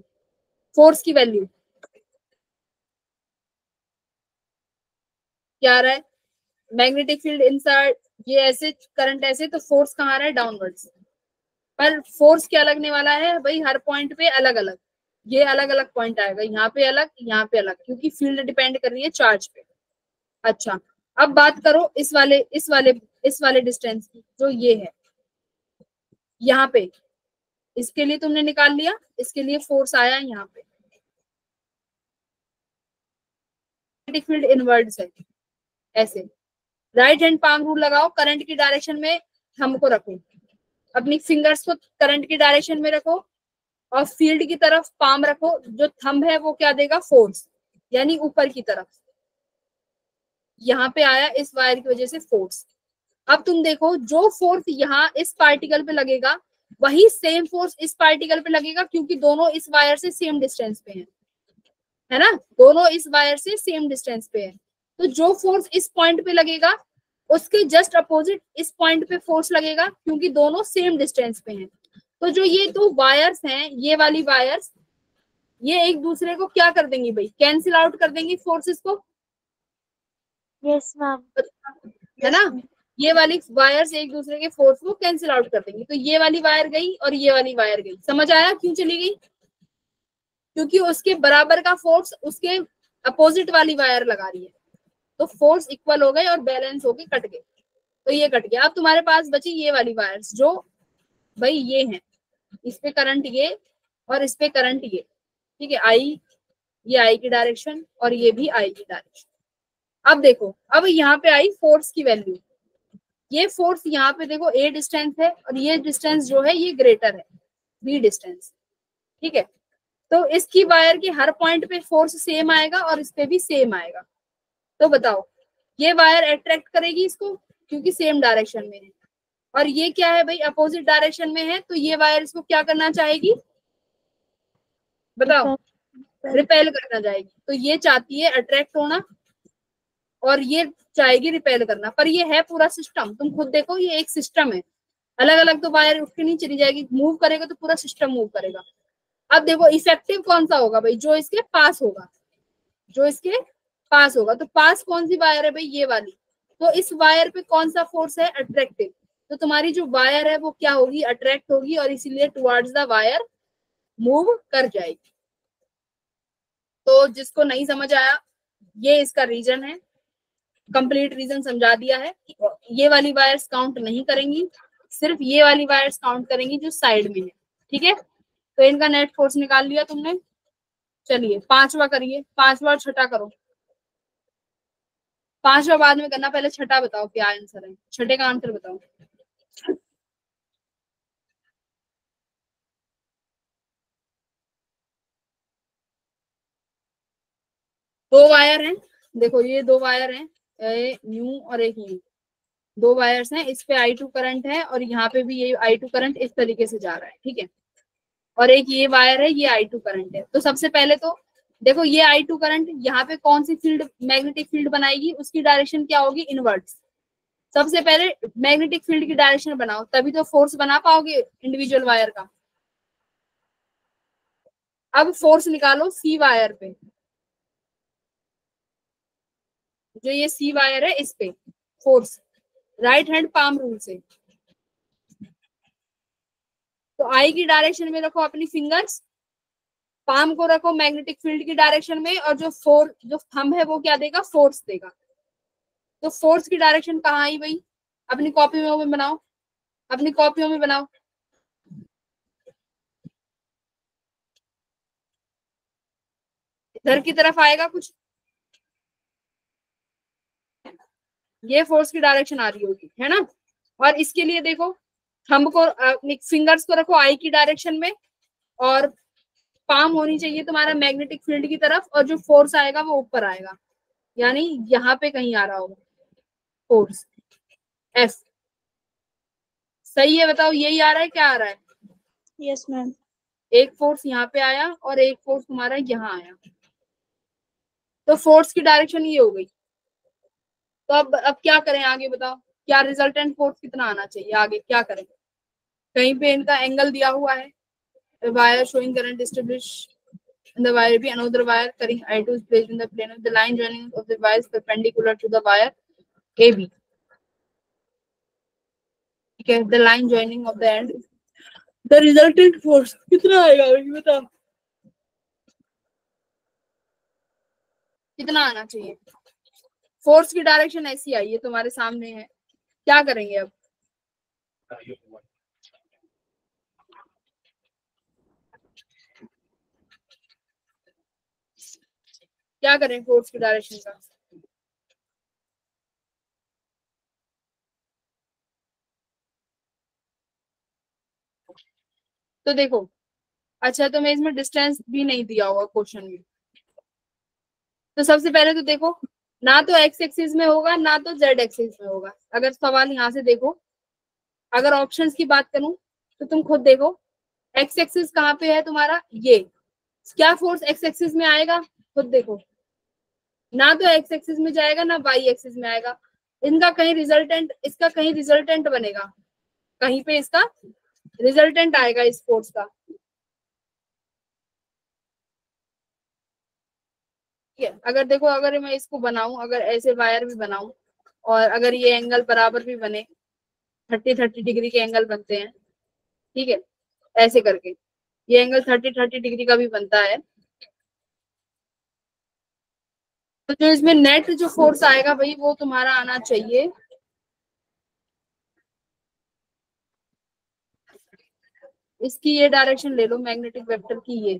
फोर्स की वैल्यू क्या आ रहा है? मैग्नेटिक फील्ड इनसाइड, ये ऐसे करंट ऐसे, तो फोर्स कहाँ आ रहा है? डाउनवर्ड्स। पर फोर्स क्या लगने वाला है भाई? हर पॉइंट पे अलग अलग, ये अलग अलग पॉइंट आएगा, यहाँ पे अलग, यहाँ पे अलग, क्योंकि फील्ड डिपेंड कर रही है चार्ज पे। अच्छा, अब बात करो इस वाले डिस्टेंस की, जो ये है यहाँ पे, इसके लिए तुमने निकाल लिया, इसके लिए फोर्स आया यहाँ पे, मैग्नेटिक फील्ड इनवर्ड्स है ऐसे। राइट हैंड पाम रूल लगाओ, करंट की डायरेक्शन में थंब को रखो, अपनी फिंगर्स को करंट की डायरेक्शन में रखो, और फील्ड की तरफ पाम रखो। जो थंब है वो क्या देगा? फोर्स, यानी ऊपर की तरफ। यहाँ पे आया इस वायर की वजह से फोर्स। अब तुम देखो, जो फोर्स यहाँ इस पार्टिकल पे लगेगा वही सेम फोर्स इस पार्टिकल पे लगेगा, क्योंकि दोनों इस वायर से सेम डिस्टेंस पे हैं, है ना? दोनों इस वायर से सेम डिस्टेंस पे है। तो जो फोर्स इस पॉइंट पे लगेगा उसके जस्ट अपोजिट इस पॉइंट पे फोर्स लगेगा, क्योंकि दोनों सेम डिस्टेंस पे हैं। तो जो ये दो वायर्स हैं, ये वाली वायर्स, ये एक दूसरे को क्या कर देंगी भाई? कैंसिल आउट कर देंगी फोर्सेस को, यस मैम। है ना? ये वाली वायर्स एक दूसरे के फोर्स को कैंसिल आउट कर देंगी। तो ये वाली वायर गई और ये वाली वायर गई। समझ आया क्यों चली गई? क्योंकि उसके बराबर का फोर्स उसके अपोजिट वाली वायर लगा रही है, तो फोर्स इक्वल हो गए और बैलेंस होके कट गए। तो ये कट गया। अब तुम्हारे पास बची ये वाली वायर्स, जो भाई ये हैं, इस पे करंट ये और इस पे करंट ये, ठीक है, आई, ये आई की डायरेक्शन और ये भी आई की डायरेक्शन। अब देखो, अब यहाँ पे आई फोर्स की वैल्यू। ये फोर्स यहाँ पे देखो ए डिस्टेंस है, और ये डिस्टेंस जो है ये ग्रेटर है, बी डिस्टेंस, ठीक है। तो इसकी वायर के हर पॉइंट पे फोर्स सेम आएगा और इस पे भी सेम आएगा। तो बताओ, ये वायर अट्रैक्ट करेगी इसको क्योंकि सेम डायरेक्शन में है, और ये क्या है भाई? अपोजिट डायरेक्शन में है, तो ये वायर इसको क्या करना चाहेगी? बताओ, रिपेल करना चाहेगी। तो ये चाहती है अट्रैक्ट होना और ये चाहेगी रिपेल करना। पर ये है पूरा सिस्टम, तुम खुद देखो, ये एक सिस्टम है। अलग अलग तो वायर उठ के नहीं चली जाएगी, मूव करेगा तो पूरा सिस्टम मूव करेगा। अब देखो इफेक्टिव कौन सा होगा भाई? जो इसके पास होगा, जो इसके पास होगा। तो पास कौन सी वायर है भाई? ये वाली। तो इस वायर पे कौन सा फोर्स है? अट्रैक्टिव। तो तुम्हारी जो वायर है वो क्या होगी? अट्रैक्ट होगी, और इसीलिए टुवर्ड्स द वायर मूव कर जाएगी। तो जिसको नहीं समझ आया, ये इसका रीजन है। कंप्लीट रीजन समझा दिया है। ये वाली वायर्स काउंट नहीं करेंगी, सिर्फ ये वाली वायर्स काउंट करेंगी जो साइड में है, ठीक है। तो इनका नेट फोर्स निकाल लिया तुमने। चलिए पांचवा करिए, पांचवा और छठा करो। पांचवा बाद में करना, पहले छठा बताओ क्या आंसर है, छठे का आंसर बताओ। दो वायर हैं, देखो ये दो वायर हैं, न्यू और एक न्यू, दो वायर्स हैं। इस पे I2 करंट है और यहाँ पे भी ये I2 करंट इस तरीके से जा रहा है, ठीक है। और एक ये वायर है, ये I2 करंट है। तो सबसे पहले तो देखो ये I2 करंट यहाँ पे कौन सी फील्ड, मैग्नेटिक फील्ड बनाएगी, उसकी डायरेक्शन क्या होगी, इनवर्ट्स। सबसे पहले मैग्नेटिक फील्ड की डायरेक्शन बनाओ, तभी तो फोर्स बना पाओगे इंडिविजुअल वायर का। अब फोर्स निकालो सी वायर पे, जो ये सी वायर है इस पे force, right hand palm rule से। तो आई की डायरेक्शन में रखो अपनी फिंगर्स, पाम को रखो मैग्नेटिक फील्ड की डायरेक्शन में, और जो थंब है वो क्या देगा, फोर्स देगा। तो फोर्स की डायरेक्शन कहाँ आई भाई, अपनी कॉपी में बनाओ, अपनी कॉपियों में बनाओ। इधर की तरफ आएगा कुछ, ये फोर्स की डायरेक्शन आ रही होगी, है ना। और इसके लिए देखो, थंब को, फिंगर्स को रखो आई की डायरेक्शन में, और पाम होनी चाहिए तुम्हारा मैग्नेटिक फील्ड की तरफ, और जो फोर्स आएगा वो ऊपर आएगा, यानी यहाँ पे कहीं आ रहा होगा फोर्स एफ। सही है, बताओ यही आ रहा है, क्या आ रहा है। Yes ma'am. एक फोर्स यहाँ पे आया और एक फोर्स तुम्हारा यहाँ आया, तो फोर्स की डायरेक्शन ये हो गई। तो अब क्या करें आगे बताओ, क्या रिजल्टेंट फोर्स कितना आना चाहिए, आगे क्या करें। कहीं पे इनका एंगल दिया हुआ है, wire showing current established in the wire B, another wire carrying I2 is placed in the plane of the line joining of the wires perpendicular to the wire AB, ठीक है। the line joining of the end, the resultant force कितना आएगा ये बताओ, कितना आना चाहिए। Force की डायरेक्शन ऐसी आई है, तुम्हारे सामने है, क्या करेंगे अब। क्या करें फोर्स की डायरेक्शन का। तो देखो, अच्छा तो मैं इसमें डिस्टेंस भी नहीं दिया हुआ क्वेश्चन में। तो सबसे पहले तो देखो, ना तो एक्स एक्सिस में होगा ना तो जेड एक्सिस में होगा। अगर सवाल यहाँ से देखो, अगर ऑप्शंस की बात करूं तो तुम खुद देखो, एक्स एक्सिस कहाँ पे है तुम्हारा, ये क्या फोर्स एक्स एक्सिस में आएगा, खुद देखो, ना तो एक्स एक्सिस में जाएगा ना वाई एक्सिस में आएगा। इनका कहीं रिजल्टेंट, इसका कहीं रिजल्टेंट बनेगा, कहीं पे इसका रिजल्टेंट आएगा इस फोर्स का, ठीक है। अगर देखो, अगर मैं इसको बनाऊं, अगर ऐसे वायर भी बनाऊं, और अगर ये एंगल बराबर भी बने, 30-30 डिग्री के एंगल बनते हैं, ठीक है, ऐसे करके ये एंगल 30-30 डिग्री का भी बनता है। तो जो इसमें नेट जो फोर्स आएगा भाई, वो तुम्हारा आना चाहिए, इसकी ये डायरेक्शन ले लो मैग्नेटिक वेक्टर की, ये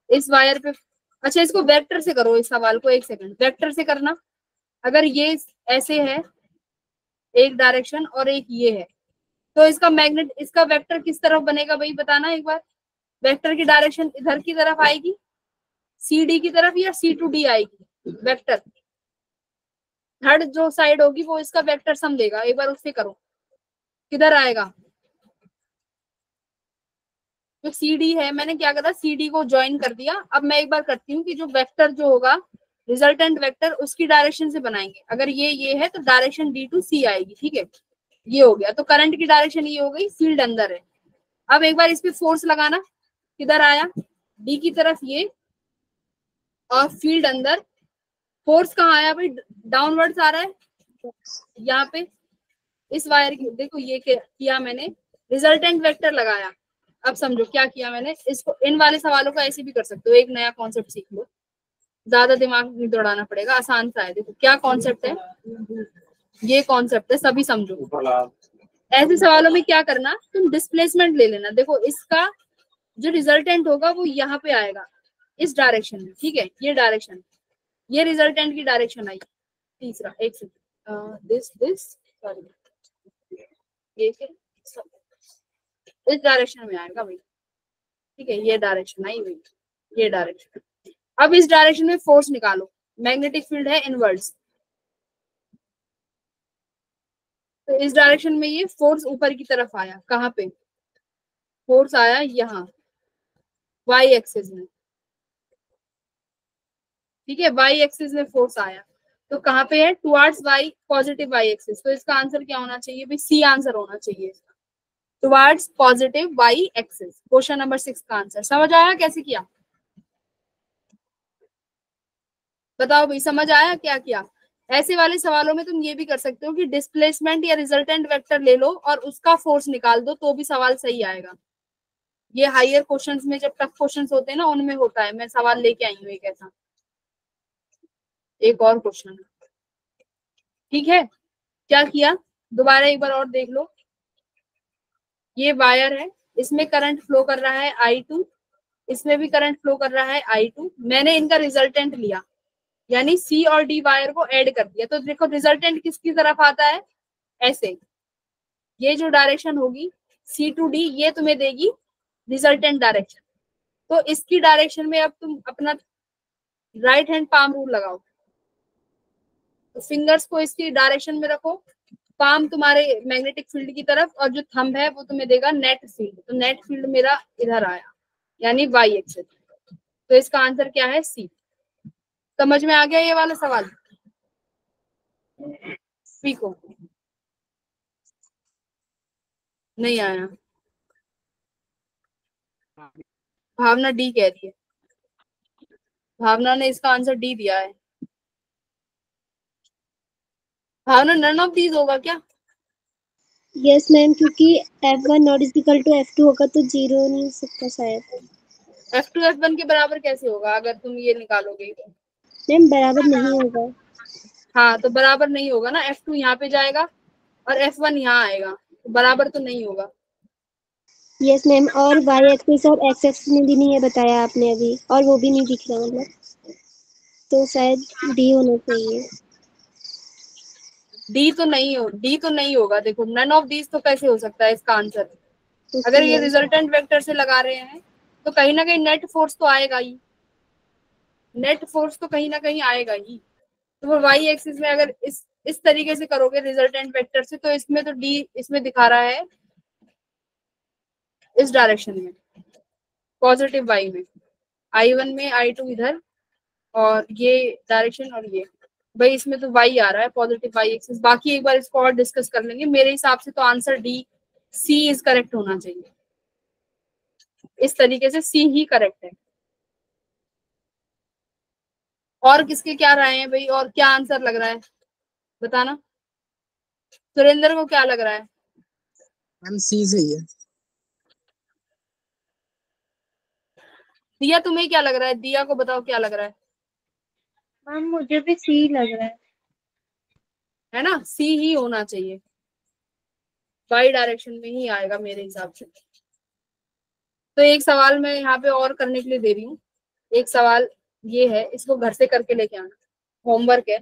इस वायर पे। अच्छा इसको वेक्टर से करो, इस सवाल को एक सेकंड वेक्टर से करना। अगर ये ऐसे है एक डायरेक्शन और एक ये है, तो इसका मैग्नेट, इसका वेक्टर किस तरफ बनेगा भाई बताना एक बार। वेक्टर की डायरेक्शन इधर की तरफ आएगी, सी डी की तरफ, या सी टू डी आएगी वेक्टर। थर्ड जो साइड होगी वो इसका वेक्टर सम देगा, एक बार उससे करो, किधर आएगा। जो सी डी है, मैंने क्या करा, सी डी को ज्वाइन कर दिया। अब मैं एक बार करती हूँ कि जो वेक्टर जो होगा, रिजल्टेंट वेक्टर, उसकी डायरेक्शन से बनाएंगे। अगर ये है तो डायरेक्शन डी टू सी आएगी, ठीक है। ये हो गया, तो करंट की डायरेक्शन ये हो गई, फील्ड अंदर है। अब एक बार इस पे फोर्स लगाना, किधर आया, डी की तरफ ये, और फील्ड अंदर। फोर्स कहाँ आया भाई, डाउनवर्ड्स आ रहा है यहाँ पे, इस वायर की। देखो ये किया मैंने, रिजल्टेंट वेक्टर लगाया। अब समझो क्या किया मैंने, इसको, इन वाले सवालों को ऐसे भी कर सकते हो, एक नया कॉन्सेप्ट सीख लो। ज्यादा दिमाग नहीं दौड़ाना पड़ेगा, आसान सा है। देखो क्या कॉन्सेप्ट है, ये कॉन्सेप्ट है, सभी समझो। ऐसे सवालों में क्या करना, तुम डिस्प्लेसमेंट ले लेना। देखो इसका जो रिजल्टेंट होगा वो यहाँ पे आएगा इस डायरेक्शन में, ठीक है, ये डायरेक्शन, ये रिजल्टेंट की डायरेक्शन आई। तीसरा एक सेकंड, दिस सॉरी, ये इस डायरेक्शन में आएगा भाई, ठीक है, ये डायरेक्शन आई भाई, ये डायरेक्शन। अब इस डायरेक्शन में फोर्स निकालो, मैग्नेटिक फील्ड है इनवर्ड्स, तो इस डायरेक्शन में ये फोर्स ऊपर की तरफ आया, कहाँ पे फोर्स आया, यहाँ वाई एक्सिस में, ठीक है, वाई एक्सिस में फोर्स आया, तो कहाँ पे है, towards Y, positive Y axis. तो इसका आंसर क्या होना चाहिए भाई, सी आंसर होना चाहिए इसका, towards positive Y axis. Question number 6 का आंसर समझ आया कैसे किया, बताओ भाई, समझ आया क्या किया। ऐसे वाले सवालों में तुम ये भी कर सकते हो कि डिस्प्लेसमेंट या रिजल्टेंट वेक्टर ले लो और उसका फोर्स निकाल दो, तो भी सवाल सही आएगा। ये हायर क्वेश्चंस में जब टफ क्वेश्चंस होते हैं ना, उनमें होता है। मैं सवाल लेके आई हूँ एक ऐसा, एक और क्वेश्चन, ठीक है। क्या किया, दोबारा एक बार और देख लो। ये वायर है, इसमें करंट फ्लो कर रहा है I2, इसमें भी करंट फ्लो कर रहा है I2। मैंने इनका रिजल्टेंट लिया, यानी C और D वायर को ऐड कर दिया, तो देखो रिजल्टेंट किसकी तरफ आता है, ऐसे। ये जो डायरेक्शन होगी C to D, ये तुम्हें देगी रिजल्टेंट डायरेक्शन। तो इसकी डायरेक्शन में अब तुम अपना राइट हैंड पाम रूल लगाओ, तो फिंगर्स को इसकी डायरेक्शन में रखो, पाम तुम्हारे मैग्नेटिक फील्ड की तरफ, और जो थंब है वो तुम्हें देगा नेट फील्ड। तो नेट फील्ड मेरा इधर आया, यानी वाई एक्सिस। तो इसका आंसर क्या है, सी। समझ में आ गया ये वाला सवाल, सी को नहीं आया, भावना डी कह रही है, भावना ने इसका आंसर डी दिया है। भावना नन ऑफ दीज होगा क्या, यस मैम, क्योंकि F1 not equal to F2 होगा तो 0 नहीं हो सकता शायद। F2 F1 के बराबर कैसे होगा अगर तुम ये निकालोगे तो? मैम बराबर नहीं होगा। हाँ तो बराबर नहीं होगा ना, F2 यहाँ पे जाएगा और F1 यहाँ आएगा, तो बराबर तो नहीं होगा। यस मैम, और वाई एक्सिस और एक्स एक्सिस में भी नहीं है बताया आपने अभी, और वो भी नहीं दिख रहा मतलब, तो शायद डी होना चाहिए। डी तो नहीं हो, डी तो नहीं होगा। देखो नन ऑफ दीज तो कैसे हो सकता है इसका आंसर, अगर ये रिजल्टेंट वेक्टर से लगा रहे हैं तो कहीं ना कहीं नेट फोर्स तो आएगा ही, नेट फोर्स तो कहीं ना कहीं आएगा ही। तो वो वाई एक्सिस में अगर इस तरीके से करोगे रिजल्टेंट वेक्टर से, तो इसमें तो डी इसमें दिखा रहा है इस डायरेक्शन में, पॉजिटिव वाई में, I1 में I2 इधर, और ये डायरेक्शन, और ये भाई इसमें तो वाई आ रहा है, पॉजिटिव वाई एक्सिस। बाकी एक बार इसको और डिस्कस कर लेंगे। मेरे हिसाब से तो answer D, C is correct होना चाहिए, इस तरीके से सी ही करेक्ट है। और किसके क्या राय है भाई, और क्या आंसर लग रहा है बताना। सुरेंद्र को क्या लग रहा है, मैम सी सही है। दिया तुम्हें क्या लग रहा है, दिया को बताओ क्या लग रहा है। मैम मुझे भी सी लग रहा है ना, सी ही होना चाहिए, वाई डायरेक्शन में ही आएगा मेरे हिसाब से। तो एक सवाल मैं यहाँ पे और करने के लिए दे रही हूँ। एक सवाल ये है, इसको घर से करके लेके आना, होमवर्क है।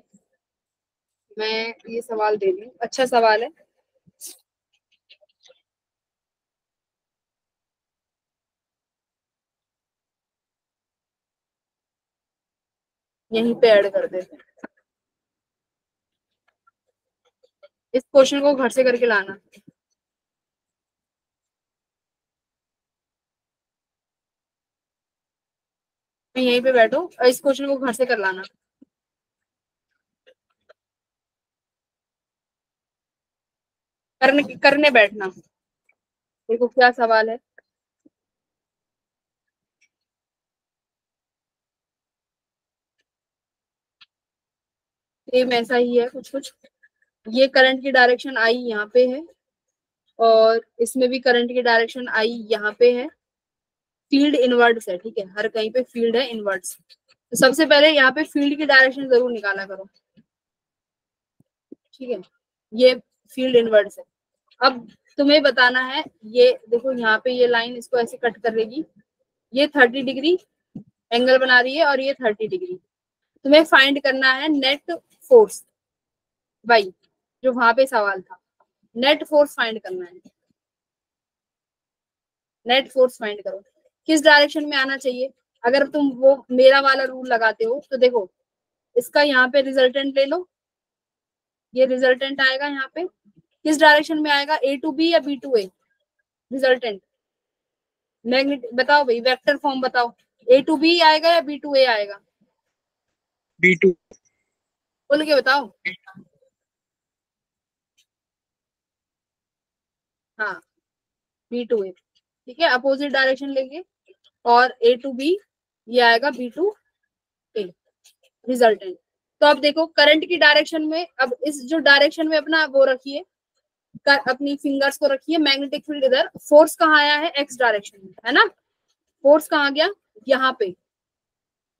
मैं ये सवाल दे रही हूँ, अच्छा सवाल है। यहीं पे ऐड कर देते हैं, इस क्वेश्चन को घर से करके लाना। यहीं पे बैठो और इस क्वेश्चन को घर से कर लाना। करने बैठना। देखो क्या सवाल है, सेम ऐसा ही है कुछ कुछ। ये करंट की डायरेक्शन आई यहाँ पे है, और इसमें भी करंट की डायरेक्शन आई यहाँ पे है। फील्ड इनवर्ड्स है, ठीक है, हर कहीं पे फील्ड है इनवर्ड्स। तो सबसे पहले यहाँ पे फील्ड की डायरेक्शन जरूर निकाला करो, ठीक है। ये फील्ड इनवर्ड्स है। अब तुम्हें बताना है, ये देखो यहाँ पे ये लाइन इसको ऐसे कट कर देगी, ये 30 डिग्री एंगल बना रही है और ये 30 डिग्री। तुम्हें फाइंड करना है नेट फोर्स, भाई जो वहां पे सवाल था, नेट फोर्स फाइंड करना है। नेट फोर्स फाइंड करो, किस डायरेक्शन में आना चाहिए। अगर तुम वो मेरा वाला रूल लगाते हो तो देखो, इसका यहाँ पे रिजल्टेंट ले लो, ये रिजल्टेंट आएगा यहाँ पे, किस डायरेक्शन में आएगा, ए टू बी या B to A resultant. Magnet बताओ भाई, वेक्टर फॉर्म बताओ, ए टू बी आएगा या बी टू ए आएगा, B2। बोल के बताओ। हाँ बी टू ए, ठीक है, अपोजिट डायरेक्शन लेंगे और ए टू बी, ये आएगा बी टू ए रिजल्टेंट। तो अब देखो करंट की डायरेक्शन में, अब इस जो डायरेक्शन में अपना वो रखिए, अपनी फिंगर्स को रखिए, मैग्नेटिक फील्ड इधर, फोर्स कहाँ आया है, एक्स डायरेक्शन में है ना, फोर्स कहाँ गया, यहाँ पे।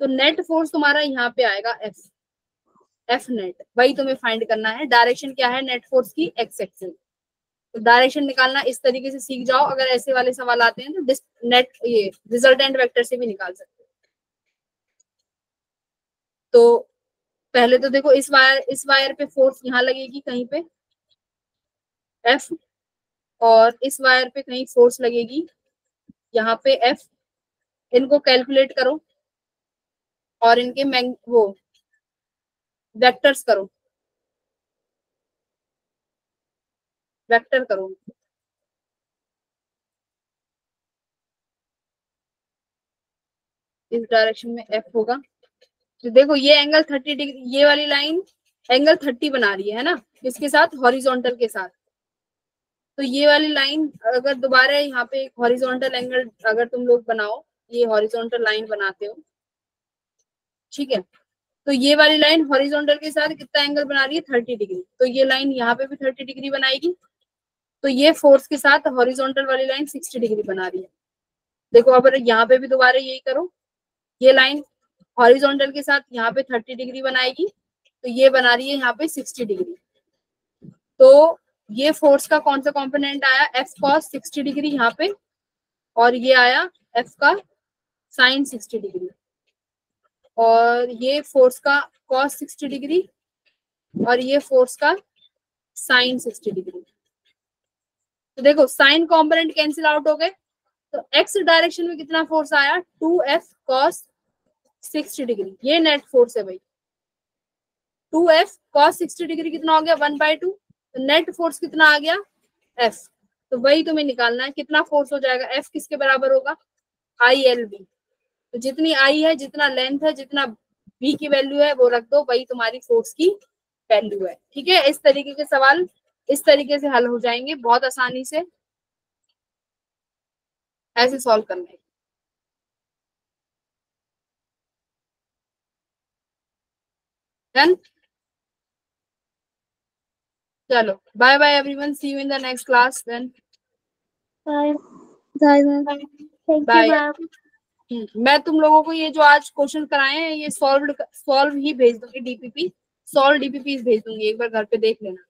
तो नेट फोर्स तुम्हारा यहाँ पे आएगा एफ, एफ नेट, वही तुम्हें फाइंड करना है। डायरेक्शन क्या है नेट फोर्स की, एक्स एक्सिस। तो डायरेक्शन निकालना इस तरीके से सीख जाओ, अगर ऐसे वाले सवाल आते हैं तो नेट ये रिजल्टेंट वेक्टर से भी निकाल सकते हो। तो पहले तो देखो इस वायर पे फोर्स यहाँ लगेगी कहीं पे एफ, और इस वायर पे कहीं फोर्स लगेगी यहाँ पे एफ। इनको कैलकुलेट करो और इनके वो वेक्टर्स करो, वेक्टर करो। इस डायरेक्शन में एफ होगा, तो देखो ये एंगल 30 डिग्री, ये वाली लाइन एंगल 30 बना रही है ना, किसके साथ, हॉरिजॉन्टल के साथ। तो ये वाली लाइन अगर दोबारा यहाँ पे एक हॉरिजॉन्टल एंगल अगर तुम लोग बनाओ, ये हॉरिजॉन्टल लाइन बनाते हो, ठीक है, तो ये वाली लाइन हॉरिजॉन्टल के साथ कितना एंगल बना रही है, 30 डिग्री। तो ये लाइन यहाँ पे भी 30 डिग्री बनाएगी, तो ये फोर्स के साथ हॉरिजॉन्टल वाली लाइन 60 डिग्री बना रही है। देखो अब यहाँ पे भी दोबारा यही करो, ये लाइन हॉरिजॉन्टल के साथ यहाँ पे 30 डिग्री बनाएगी, तो ये बना रही है यहाँ पे 60 डिग्री। तो ये फोर्स का कौन सा कंपोनेंट आया, एफ कॉस 60 डिग्री यहाँ पे, और ये आया एफ का साइन 60 डिग्री, और ये फोर्स का कॉस 60 डिग्री, और ये फोर्स का साइन 60 डिग्री। तो देखो साइन कंपोनेंट कैंसिल आउट हो गए, तो एक्स डायरेक्शन में कितना फोर्स आया, 2f cos 60 डिग्री, ये नेट फोर्स है भाई। 2f cos 60 डिग्री कितना हो गया, 1/2। तो नेट फोर्स कितना आ गया, f। तो वही तुम्हें निकालना है, कितना फोर्स हो जाएगा, f किसके बराबर होगा, ILB। तो जितनी I है, जितना लेंथ है, जितना B की वैल्यू है वो रख दो, वही तुम्हारी फोर्स की वैल्यू है, ठीक है। इस तरीके के सवाल इस तरीके से हल हो जाएंगे बहुत आसानी से, ऐसे सॉल्व करना है। डन, चलो bye bye everyone, see you in the next class then. Bye bye ma'am, thank you bye. Ma'am. मैं तुम लोगों को ये जो आज क्वेश्चन कराए हैं ये सॉल्व ही भेज दूंगी, DPP सॉल्व DPP भेज दूंगी, एक बार घर पे देख लेना।